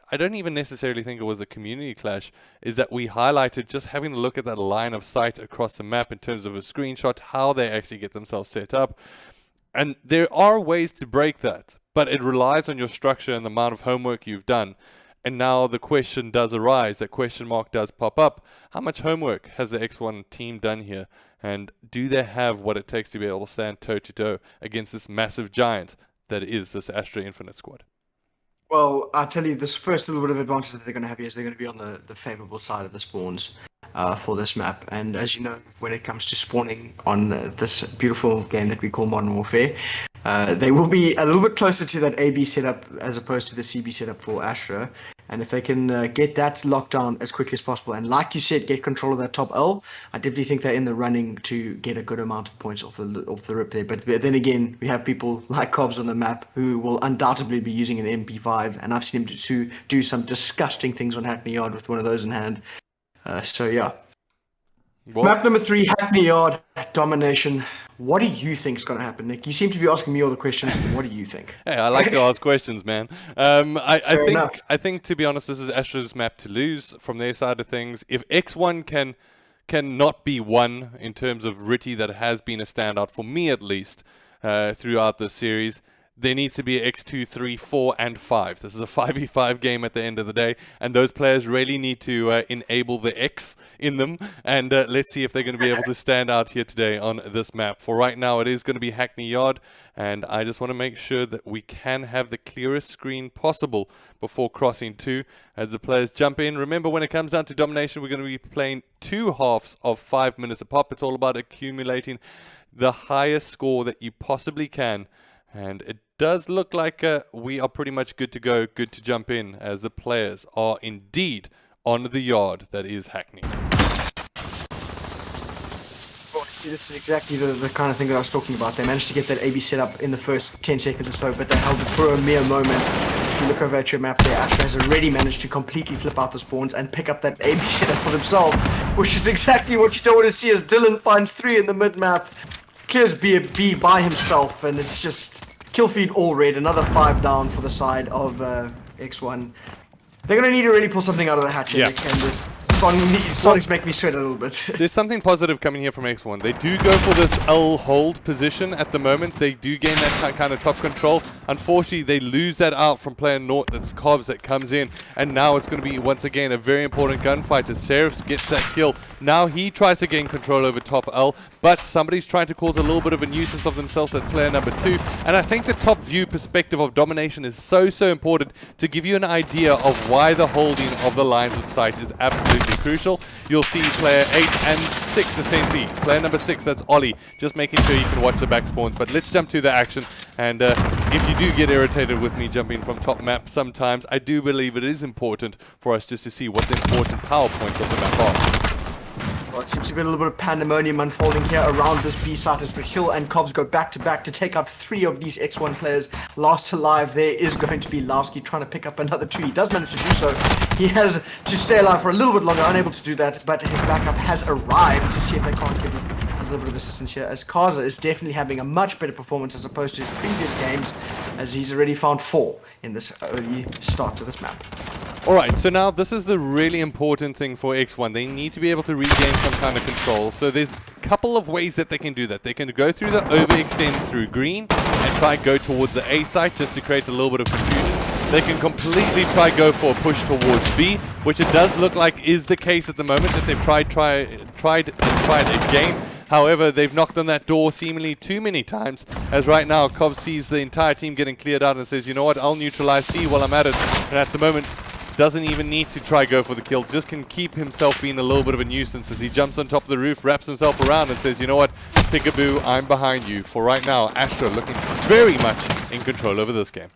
I don't even necessarily think it was a community clash, is that we highlighted just having a look at that line of sight across the map in terms of a screenshot, how they actually get themselves set up. And there are ways to break that, but it relies on your structure and the amount of homework you've done. And now the question does arise, that question mark does pop up. How much homework has the XOne team done here? And do they have what it takes to be able to stand toe-to-toe against this massive giant that is this Astra Infinite squad? Well, I'll tell you, this first little bit of advantage that they're going to have here is they're going to be on the favorable side of the spawns for this map. And as you know, when it comes to spawning on this beautiful game that we call Modern Warfare, they will be a little bit closer to that AB setup as opposed to the CB setup for Astra. And if they can get that locked down as quickly as possible, and like you said, get control of that top L, I definitely think they're in the running to get a good amount of points off the rip there. But then again, we have people like Cobbs on the map who will undoubtedly be using an MP5, and I've seen him do some disgusting things on Hackney Yard with one of those in hand. So yeah. What? Map number 3, Hackney Yard, domination. What do you think is going to happen, Nick? You seem to be asking me all the questions. What do you think? Hey, I like to ask questions, man. I think, to be honest, this is Astra's map to lose from their side of things. If XOne can not be won in terms of Ritty, that has been a standout for me at least throughout this series, there needs to be X2, 3, 4, and 5. This is a 5v5 game at the end of the day, and those players really need to enable the X in them, and let's see if they're going to be able to stand out here today on this map. For right now, it is going to be Hackney Yard, and I just want to make sure that we can have the clearest screen possible before crossing 2 as the players jump in. Remember, when it comes down to domination, we're going to be playing 2 halves of 5 minutes apart. It's all about accumulating the highest score that you possibly can. And it does look like we are pretty much good to go, good to jump in, as the players are indeed on the yard that is Hackney. Well, see, this is exactly the kind of thing that I was talking about. They managed to get that AB set up in the first 10 seconds or so, but they held it for a mere moment. As if you look over at your map there, Astra has already managed to completely flip out the spawns and pick up that AB setup for themselves, which is exactly what you don't want to see as Dylan finds 3 in the mid-map. Clears B by himself, and it's just kill feed all red. Another 5 down for the side of xOne. They're going to need to really pull something out of the hat. Yeah. It's starting to make me sweat a little bit. There's something positive coming here from xOne. They do go for this L hold position at the moment. They do gain that kind of top control. Unfortunately, they lose that out from player Naught. That's Cobbs that comes in. And now it's going to be, once again, a very important gunfight as Serifs gets that kill. Now he tries to gain control over top L, but somebody's trying to cause a little bit of a nuisance of themselves at player number 2. And I think the top view perspective of domination is so important to give you an idea of why the holding of the lines of sight is absolutely crucial. You'll see player 8 and 6 essentially. Player number 6, that's Ollie, just making sure you can watch the back spawns. But let's jump to the action. And if you do get irritated with me jumping from top map sometimes, I do believe it is important for us just to see what the important power points of the map are. Well, it seems to be a little bit of pandemonium unfolding here around this B site as Hill and Cobbs go back to back to take out 3 of these xOne players. Last alive there is going to be Lowski trying to pick up another 2. He does manage to do so. He has to stay alive for a little bit longer, unable to do that, but his backup has arrived to see if they can't give him a little bit of assistance here, as Kaza is definitely having a much better performance as opposed to his previous games, as he's already found 4 in this early start to this map. Alright, so now this is the really important thing for xOne. They need to be able to regain some kind of control. So there's a couple of ways that they can do that. They can go through the overextend through green and try go towards the A site just to create a little bit of confusion. They can completely try go for a push towards B, which it does look like is the case at the moment, that they've tried again. However, they've knocked on that door seemingly too many times, as right now Kov sees the entire team getting cleared out and says, you know what, I'll neutralize C while I'm at it. And at the moment, doesn't even need to try go for the kill, just can keep himself being a little bit of a nuisance as he jumps on top of the roof, wraps himself around and says, you know what, Peekaboo, I'm behind you. For right now, Astra looking very much in control over this game.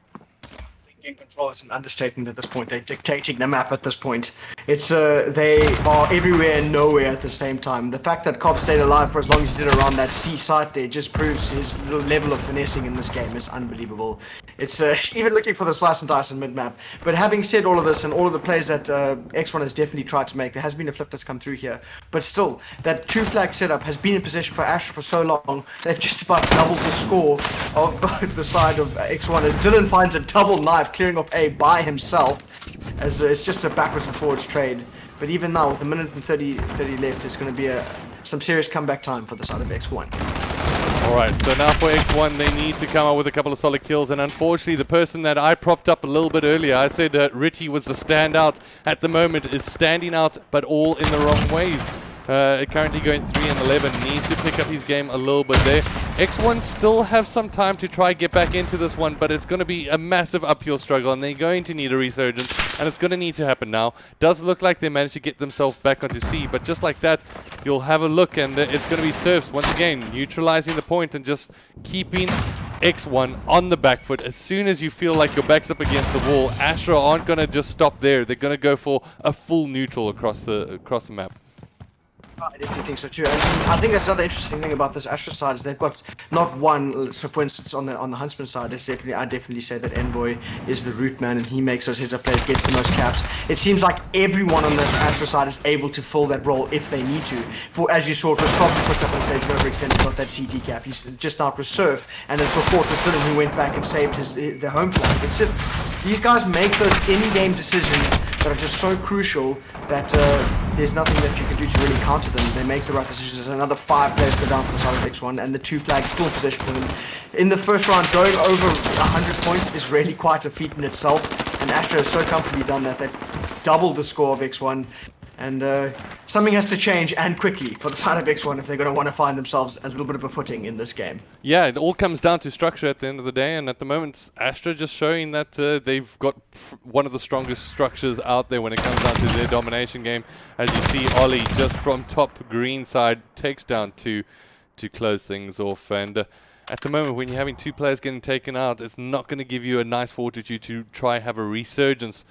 In control is an understatement at this point. They're dictating the map at this point. It's they are everywhere and nowhere at the same time. The fact that Cobb stayed alive for as long as he did around that C site there just proves his level of finessing in this game is unbelievable. It's even looking for the slice and dice in mid-map. But having said all of this and all of the plays that xOne has definitely tried to make, there has been a flip that's come through here. But still, that 2 flag setup has been in possession for Astra for so long. They've just about doubled the score of the side of xOne as Dylan finds a double knife, clearing off A by himself, as it's just a backwards and forwards trade. But even now, with a minute and 30 left, it's going to be some serious comeback time for the side of xOne. Alright, so now for xOne, they need to come out with a couple of solid kills, and unfortunately the person that I propped up a little bit earlier, I said Ritty was the standout at the moment, is standing out, but all in the wrong ways. Currently going 3 and 11, needs to pick up his game a little bit there. xOne still have some time to try get back into this one, but it's going to be a massive uphill struggle, and they're going to need a resurgence, and it's going to need to happen now. Does look like they managed to get themselves back onto C, but just like that, you'll have a look, and it's going to be Surfs once again neutralizing the point and just keeping xOne on the back foot. As soon as you feel like your back's up against the wall, Astra aren't going to just stop there. They're going to go for a full neutral across the map. I definitely think so too. And I think that's another interesting thing about this Astra side is they've got not one. So for instance, on the Huntsman side, I definitely say that Envoy is the root man and he makes those heads up plays, gets the most caps. It seems like everyone on this Astra side is able to fill that role if they need to. For as you saw, it was Cobb who pushed up on stage, overextended, got that CT cap. He's just now it was Surf, and then before it was Dylan who went back and saved the home flag. It's just these guys make those in-game decisions that are just so crucial that there's nothing that you can do to really counter them. They make the right decisions. There's another 5 players go down for the side of xOne, and the 2 flags still in possession for them. in the first round, going over 100 points is really quite a feat in itself. And Astra has so comfortably done that. They've doubled the score of xOne. And something has to change, and quickly, for the side of xOne if they're going to want to find themselves a little bit of a footing in this game. Yeah, it all comes down to structure at the end of the day, and at the moment, Astra just showing that they've got one of the strongest structures out there when it comes down to their domination game. As you see, Ollie just from top green side takes down two to close things off. And at the moment, when you're having two players getting taken out, it's not going to give you a nice fortitude to try have a resurgence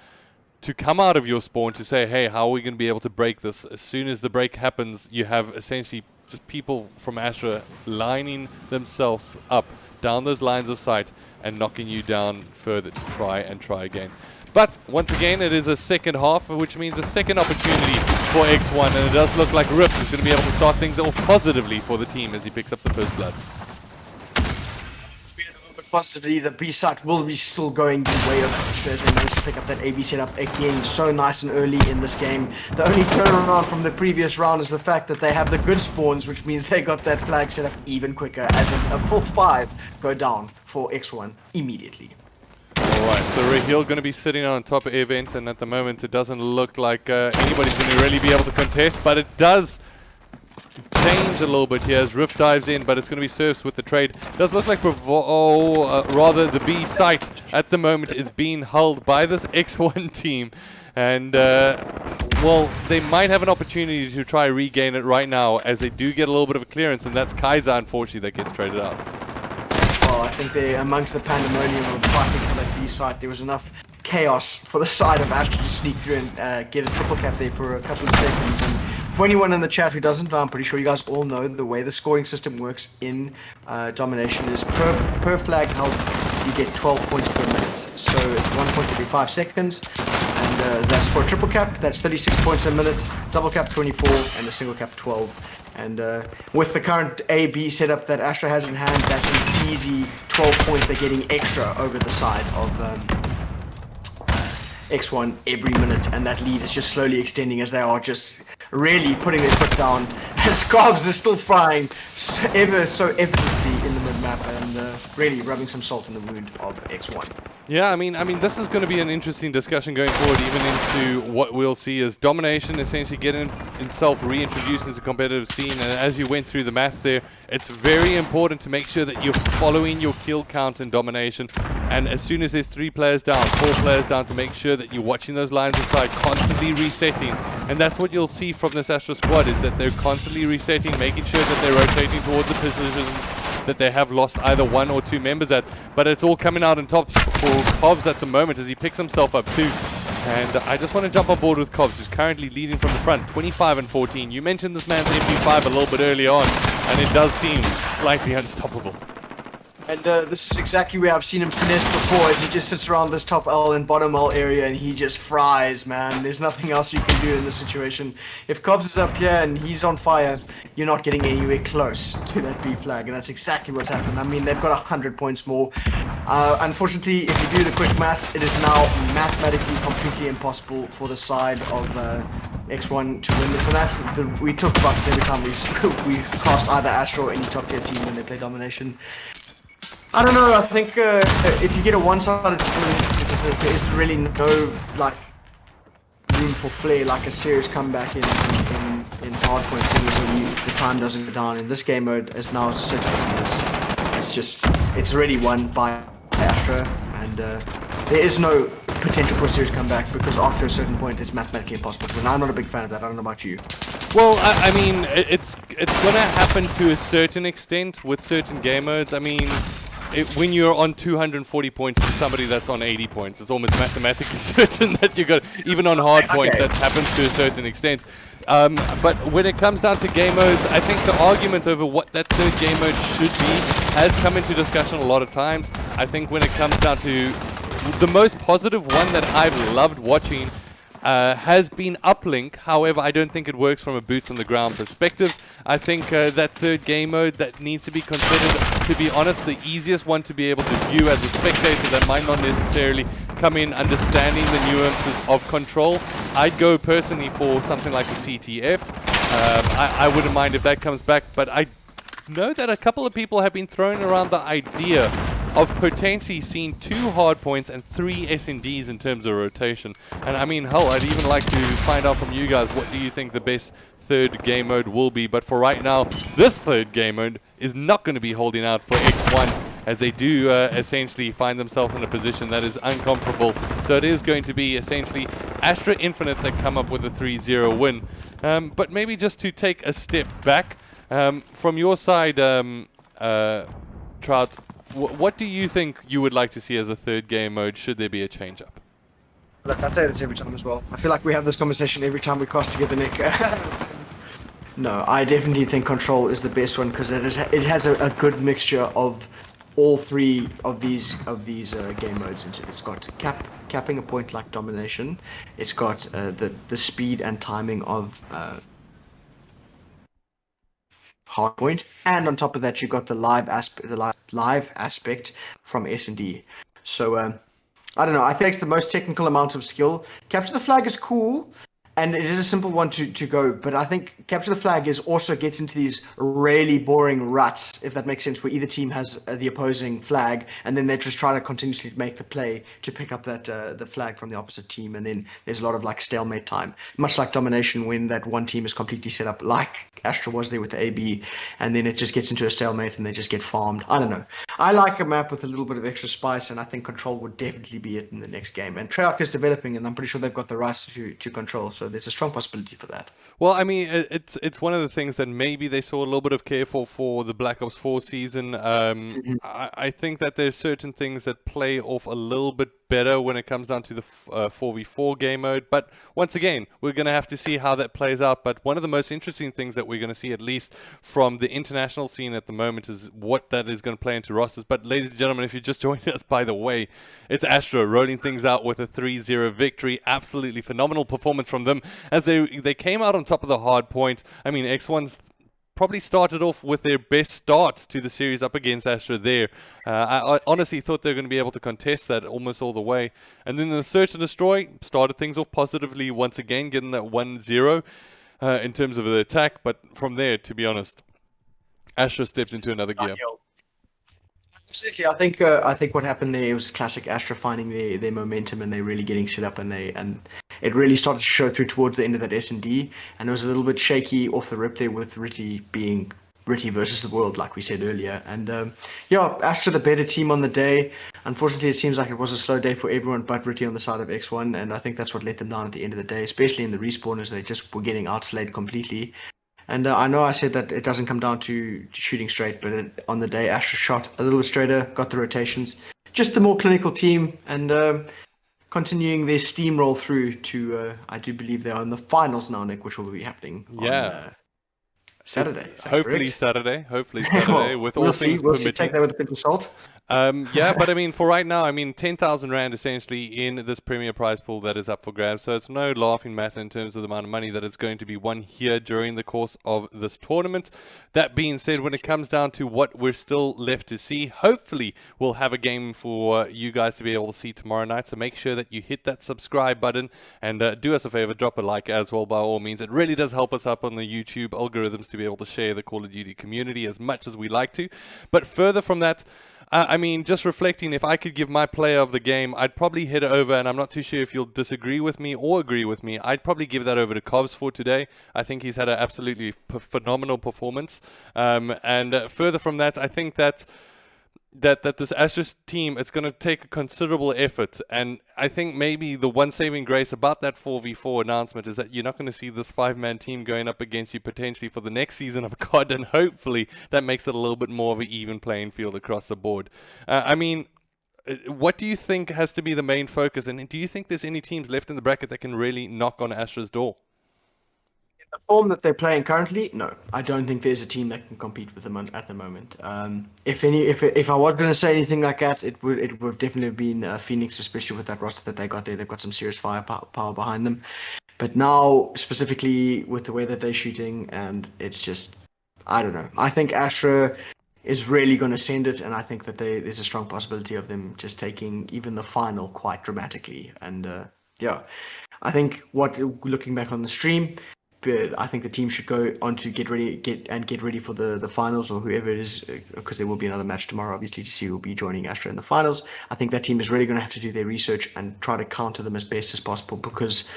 to come out of your spawn to say, hey, how are we going to be able to break this? As soon as the break happens, you have essentially just people from Astra lining themselves up down those lines of sight and knocking you down further to try again. But once again, it is a second half, which means a second opportunity for xOne, and it does look like Rift is going to be able to start things off positively for the team as he picks up the first blood. Possibly the B site will be still going the way of Astra as they managed to pick up that AB setup again so nice and early in this game. The only turnaround from the previous round is the fact that they have the good spawns, which means they got that flag set up even quicker, as a full 5 go down for xOne immediately. Alright, so Raheel going to be sitting on top of event, and at the moment it doesn't look like anybody's going to really be able to contest, but it does change a little bit here as Rift dives in, but it's going to be Surfs with the trade. Does look like rather the B site at the moment is being held by this xOne team, and well, they might have an opportunity to try regain it right now as they do get a little bit of a clearance, and that's Kaiser unfortunately that gets traded out. Well, I think they amongst the pandemonium of fighting for that B site, there was enough chaos for the side of Astra to sneak through and get a triple cap there for a couple of seconds. And for anyone in the chat who doesn't know, I'm pretty sure you guys all know the way the scoring system works in domination is per flag held you get 12 points per minute. So it's 1 point every 5 seconds, and that's for a triple cap, that's 36 points a minute, double cap 24, and a single cap 12. And with the current A-B setup that Astra has in hand, that's an easy 12 points they're getting extra over the side of xOne every minute, and that lead is just slowly extending as they are just really putting their foot down, as Carbs is still frying ever so effortlessly in the mid-map, and really rubbing some salt in the wound of xOne. Yeah, I mean, this is going to be an interesting discussion going forward, even into what we'll see as domination essentially getting itself reintroduced into the competitive scene. And as you went through the math there, it's very important to make sure that you're following your kill count in domination. And as soon as there's 3 players down, 4 players down, to make sure that you're watching those lines of sight, constantly resetting. And that's what you'll see from this Astra squad, is that they're constantly resetting, making sure that they're rotating towards the positions that they have lost either 1 or 2 members at. But it's all coming out on top for Kovs at the moment as he picks himself up too. And I just want to jump on board with Kovs, who's currently leading from the front, 25 and 14. You mentioned this man's MP5 a little bit early on, and it does seem slightly unstoppable. And this is exactly where I've seen him finesse before, as he just sits around this top L and bottom L area and he just fries, man. There's nothing else you can do in this situation. If Cobbs is up here and he's on fire, you're not getting anywhere close to that B flag, and that's exactly what's happened. I mean, they've got 100 points more. Unfortunately, if you do the quick maths, it is now mathematically completely impossible for the side of xOne to win this, and that's we talk about this every time we cast either Astra or any top tier team when they play domination. I don't know, I think if you get a one-sided split, there is really no like room for flair, like a serious comeback in hardcore series when the time doesn't go down. In this game mode, as now as it's already won by Astra, and there is no potential for a serious comeback because after a certain point it's mathematically impossible. And I'm not a big fan of that. I don't know about you. Well, I mean, it's gonna happen to a certain extent with certain game modes. I mean, when you're on 240 points to somebody that's on 80 points, it's almost mathematically certain that you got, even on hard point, that happens to a certain extent. But when it comes down to game modes, I think the argument over what that third game mode should be has come into discussion a lot of times. I think when it comes down to the most positive one that I've loved watching has been Uplink. However, I don't think it works from a boots on the ground perspective. I think that third game mode that needs to be considered, to be honest, the easiest one to be able to view as a spectator that might not necessarily come in understanding the nuances of control. I'd go personally for something like a CTF. I wouldn't mind if that comes back, but I know that a couple of people have been throwing around the idea of potentially seeing 2 hard points and 3 S&Ds in terms of rotation. And I mean, hell, I'd even like to find out from you guys, what do you think the best third game mode will be? But for right now, this third game mode is not going to be holding out for XOne, as they do essentially find themselves in a position that is uncomparable. So it is going to be essentially Astra Infinite that come up with a 3-0 win. But maybe just to take a step back, from your side, Trout, what do you think you would like to see as a third game mode, should there be a change-up? Look, I say this every time as well. I feel like we have this conversation every time we cross together, Nick. No, I definitely think Control is the best one, because it has a good mixture of all 3 of these game modes into it. It's got capping a point like Domination. It's got the speed and timing of Hardpoint, and on top of that, you've got the live aspect from S&D. So I don't know. I think it's the most technical amount of skill. Capture the Flag is cool, and it is a simple one to go, but I think Capture the Flag also gets into these really boring ruts, if that makes sense, where either team has the opposing flag, and then they just try to continuously make the play to pick up that the flag from the opposite team, and then there's a lot of like stalemate time, much like Domination, when that one team is completely set up like Astra was there with the AB, and then it just gets into a stalemate and they just get farmed. I don't know. I like a map with a little bit of extra spice, and I think Control would definitely be it in the next game. And Treyarch is developing, and I'm pretty sure they've got the rights to Control, so there's a strong possibility for that. Well, I mean, it's one of the things that maybe they saw a little bit of care for the Black Ops 4 season. I think that there's certain things that play off a little bit better when it comes down to the 4v4 game mode. But once again, we're going to have to see how that plays out. But one of the most interesting things that we're going to see, at least from the international scene at the moment, is what that is going to play into rosters. But ladies and gentlemen, if you're just joining us, by the way, it's Astra rolling things out with a 3-0 victory. Absolutely phenomenal performance from them, as they came out on top of the hard point. I mean, xOne's probably started off with their best start to the series up against Astra there. I honestly thought they were going to be able to contest that almost all the way. And then the Search and Destroy started things off positively once again, getting that 1-0 in terms of the attack. But from there, to be honest, Astra stepped into another gear. Absolutely, I think what happened there was classic Astra finding their momentum, and they're really getting set up, and it really started to show through towards the end of that S&D, and it was a little bit shaky off the rip there with Ritty being Ritty versus the world, like we said earlier. And yeah, Astra the better team on the day. Unfortunately, it seems like it was a slow day for everyone but Ritty on the side of XOne, and I think that's what let them down at the end of the day, especially in the respawners. They just were getting outslayed completely. And I know I said that it doesn't come down to shooting straight, but on the day, Astra shot a little straighter, got the rotations. Just the more clinical team, and continuing their steamroll through to, I do believe they are in the finals now, Nick, which will be happening on Saturday. Hopefully Saturday. Well, with all things we'll permitting. See, take that with a pinch of salt. Yeah, but I mean, for right now, I mean, 10,000 Rand essentially in this premier prize pool that is up for grabs. So it's no laughing matter in terms of the amount of money that is going to be won here during the course of this tournament. That being said, when it comes down to what we're still left to see, hopefully we'll have a game for you guys to be able to see tomorrow night. So make sure that you hit that subscribe button, and do us a favor, drop a like as well by all means. It really does help us up on the YouTube algorithms to be able to share the Call of Duty community as much as we like to. But further from that, I mean, just reflecting, if I could give my player of the game, I'd probably head over, and I'm not too sure if you'll disagree with me or agree with me, I'd probably give that over to Cobbs for today. I think he's had an absolutely phenomenal performance. And further from that, I think that this Astra team, it's going to take a considerable effort, and I think maybe the one saving grace about that 4v4 announcement is that you're not going to see this 5-man team going up against you potentially for the next season of COD, and hopefully that makes it a little bit more of an even playing field across the board. I mean, what do you think has to be the main focus, and do you think there's any teams left in the bracket that can really knock on Astra's door? The form that they're playing currently, no, I don't think there's a team that can compete with them at the moment. If I was going to say anything like that, it would have definitely been Phoenix, especially with that roster that they got there. They've got some serious firepower behind them. But now, specifically with the way that they're shooting, and it's just, I don't know. I think Astra is really going to send it, and I think that there's a strong possibility of them just taking even the final quite dramatically. And yeah, I think looking back on the stream, I think the team should go on to get ready for the finals, or whoever it is, because there will be another match tomorrow, obviously, to see who will be joining Astra in the finals. I think that team is really going to have to do their research and try to counter them as best as possible, because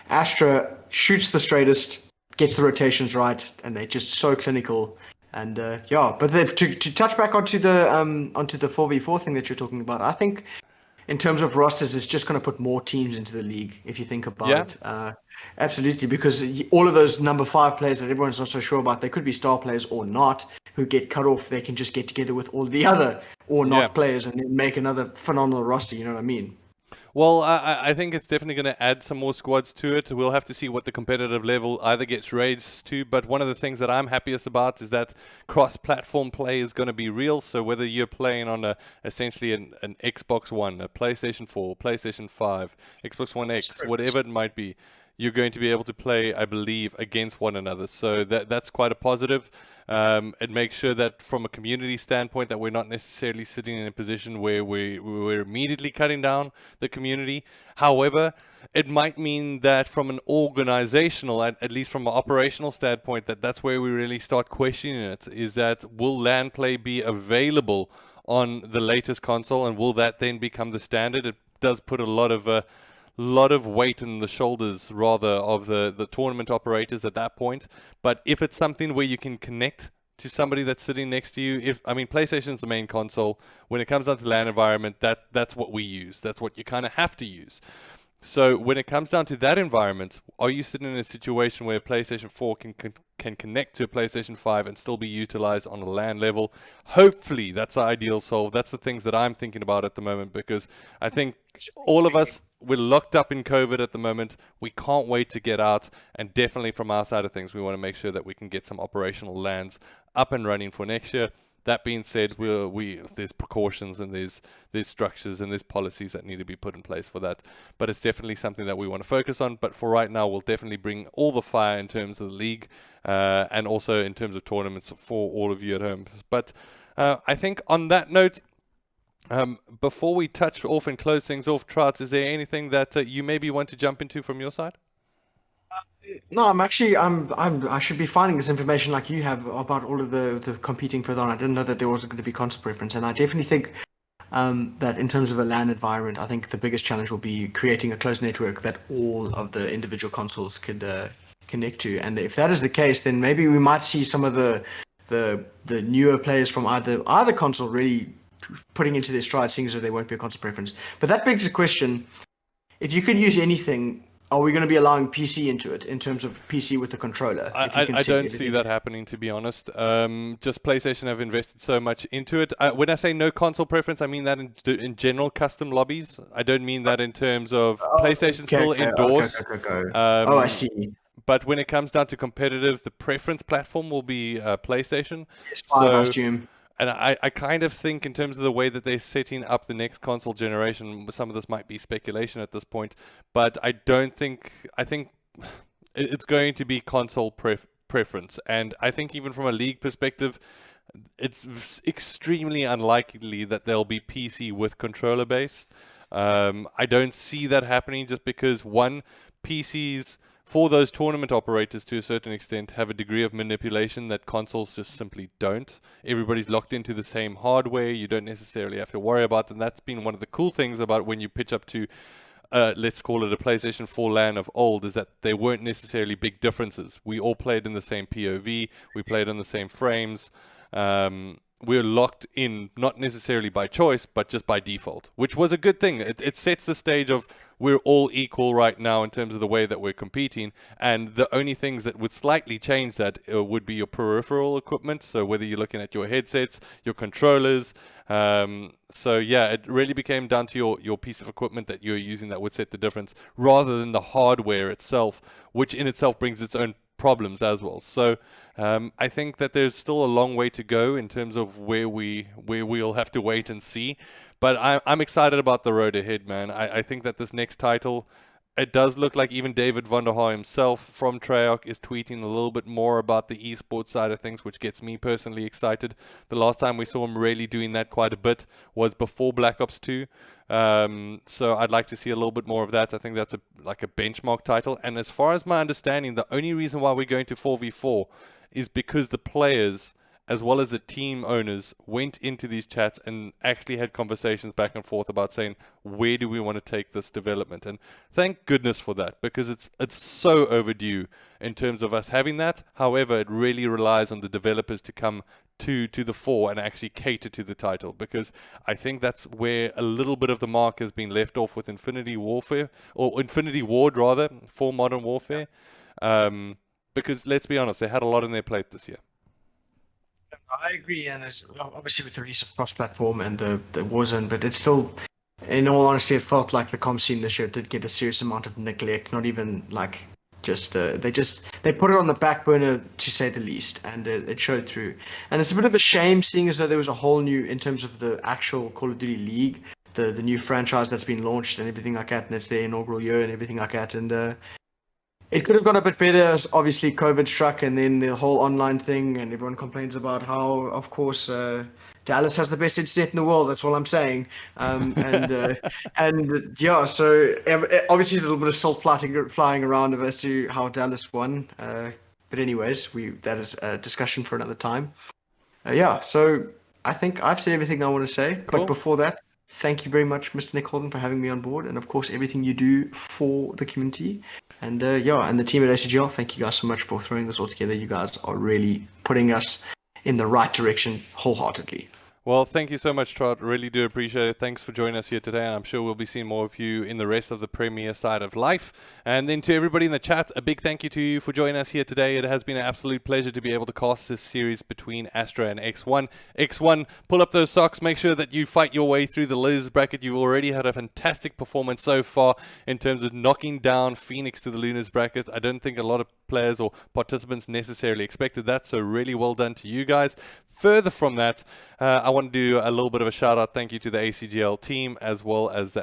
Astra shoots the straightest, gets the rotations right, and they're just so clinical. And but to touch back onto the 4v4 thing that you're talking about, I think in terms of rosters, it's just going to put more teams into the league, if you think about it. Absolutely, because all of those number 5 players that everyone's not so sure about, they could be star players or not, who get cut off. They can just get together with all the other or not players and then make another phenomenal roster, you know what I mean? Well, I think it's definitely going to add some more squads to it. We'll have to see what the competitive level either gets raised to. But one of the things that I'm happiest about is that cross-platform play is going to be real. So whether you're playing on essentially an Xbox One, a PlayStation 4, PlayStation 5, Xbox One X, whatever it might be, you're going to be able to play, I believe, against one another. So that's quite a positive. It makes sure that from a community standpoint that we're not necessarily sitting in a position where we're immediately cutting down the community. However, it might mean that from an organizational, at least from an operational standpoint, that's where we really start questioning it, is that will LAN play be available on the latest console, and will that then become the standard? It does put a lot of weight in the shoulders, rather, of the tournament operators at that point. But if it's something where you can connect to somebody that's sitting next to you, PlayStation's the main console. When it comes down to LAN environment, that's what we use. That's what you kind of have to use. So when it comes down to that environment, are you sitting in a situation where PlayStation 4 can connect to a PlayStation 5 and still be utilized on a LAN level? Hopefully, that's the ideal solve. That's the things that I'm thinking about at the moment, because I think all of us, we're locked up in COVID at the moment. We can't wait to get out, and definitely from our side of things, we want to make sure that we can get some operational LANs up and running for next year. That being said, there's precautions and there's structures and there's policies that need to be put in place for that. But it's definitely something that we want to focus on. But for right now, we'll definitely bring all the fire in terms of the league and also in terms of tournaments for all of you at home. But I think on that note, before we touch off and close things off, Trout, is there anything that you maybe want to jump into from your side? No, I should be finding this information like you have about all of the competing further on. I didn't know that there was going to be console preference, and I definitely think that in terms of a LAN environment, I think the biggest challenge will be creating a closed network that all of the individual consoles could connect to. And if that is the case, then maybe we might see some of the newer players from either console really putting into their stride, seeing as though there won't be a console preference. But that begs the question: if you could use anything, are we going to be allowing PC into it in terms of PC with the controller? I don't see that happening, to be honest. Just PlayStation have invested so much into it. When I say no console preference, I mean that in general custom lobbies. I don't mean that in terms of PlayStation still indoors. I see. But when it comes down to competitive, the preference platform will be PlayStation. I assume. And I kind of think in terms of the way that they're setting up the next console generation, some of this might be speculation at this point, but I think it's going to be console preference. And I think even from a league perspective, it's extremely unlikely that there'll be PC with controller base. I don't see that happening just because, one, PCs for those tournament operators to a certain extent have a degree of manipulation that consoles just simply don't. Everybody's locked into the same hardware. You don't necessarily have to worry about it. And that's been one of the cool things about when you pitch up to, let's call it a PlayStation 4 LAN of old, is that there weren't necessarily big differences. We all played in the same POV. We played on the same frames. We're locked in, not necessarily by choice, but just by default, which was a good thing. It sets the stage of we're all equal right now in terms of the way that we're competing. And the only things that would slightly change that would be your peripheral equipment. So whether you're looking at your headsets, your controllers. So yeah, it really became down to your piece of equipment that you're using that would set the difference, rather than the hardware itself, which in itself brings its own problems as well. So I think that there's still a long way to go in terms of where we'll have to wait and see. But I'm excited about the road ahead, man. I think that this next title, it does look like even David van der Haar himself from Treyarch is tweeting a little bit more about the esports side of things, which gets me personally excited. The last time we saw him really doing that quite a bit was before Black Ops 2. So I'd like to see a little bit more of that. I think that's like a benchmark title. And as far as my understanding, the only reason why we're going to 4v4 is because the players, as well as the team owners, went into these chats and actually had conversations back and forth about saying, where do we want to take this development? And thank goodness for that, because it's so overdue in terms of us having that. However, it really relies on the developers to come to the fore and actually cater to the title, because I think that's where a little bit of the mark has been left off with Infinity Warfare, or Infinity Ward rather, for Modern Warfare. Because let's be honest, they had a lot on their plate this year. I agree, and obviously with the release of cross-platform and the Warzone, but it's still, in all honesty, it felt like the comm scene this year did get a serious amount of neglect. Not even like just they put it on the back burner, to say the least, and it showed through. And it's a bit of a shame, seeing as though there was a whole new, in terms of the actual Call of Duty League, the new franchise that's been launched and everything like that, and it's their inaugural year and everything like that, and it could have gone a bit better. Obviously, COVID struck, and then the whole online thing, and everyone complains about how, of course, Dallas has the best internet in the world. That's all I'm saying. And yeah, so obviously there's a little bit of salt flying around as to how Dallas won. But anyways, that is a discussion for another time. Yeah, so I think I've said everything I want to say. Cool. But before that, thank you very much, Mr. Nick Holden, for having me on board, and of course everything you do for the community. And yeah, and the team at ACGL, thank you guys so much for throwing this all together. You guys are really putting us in the right direction wholeheartedly. Well, thank you so much, Trot. Really do appreciate it. Thanks for joining us here today, and I'm sure we'll be seeing more of you in the rest of the Premier side of life. And then to everybody in the chat, a big thank you to you for joining us here today. It has been an absolute pleasure to be able to cast this series between Astra and xOne. xOne, pull up those socks. Make sure that you fight your way through the losers bracket. You've already had a fantastic performance so far in terms of knocking down Phoenix to the losers bracket. I don't think a lot of players or participants necessarily expected that, so really well done to you guys. Further from that, I want to do a little bit of a shout out thank you to the ACGL team, as well as the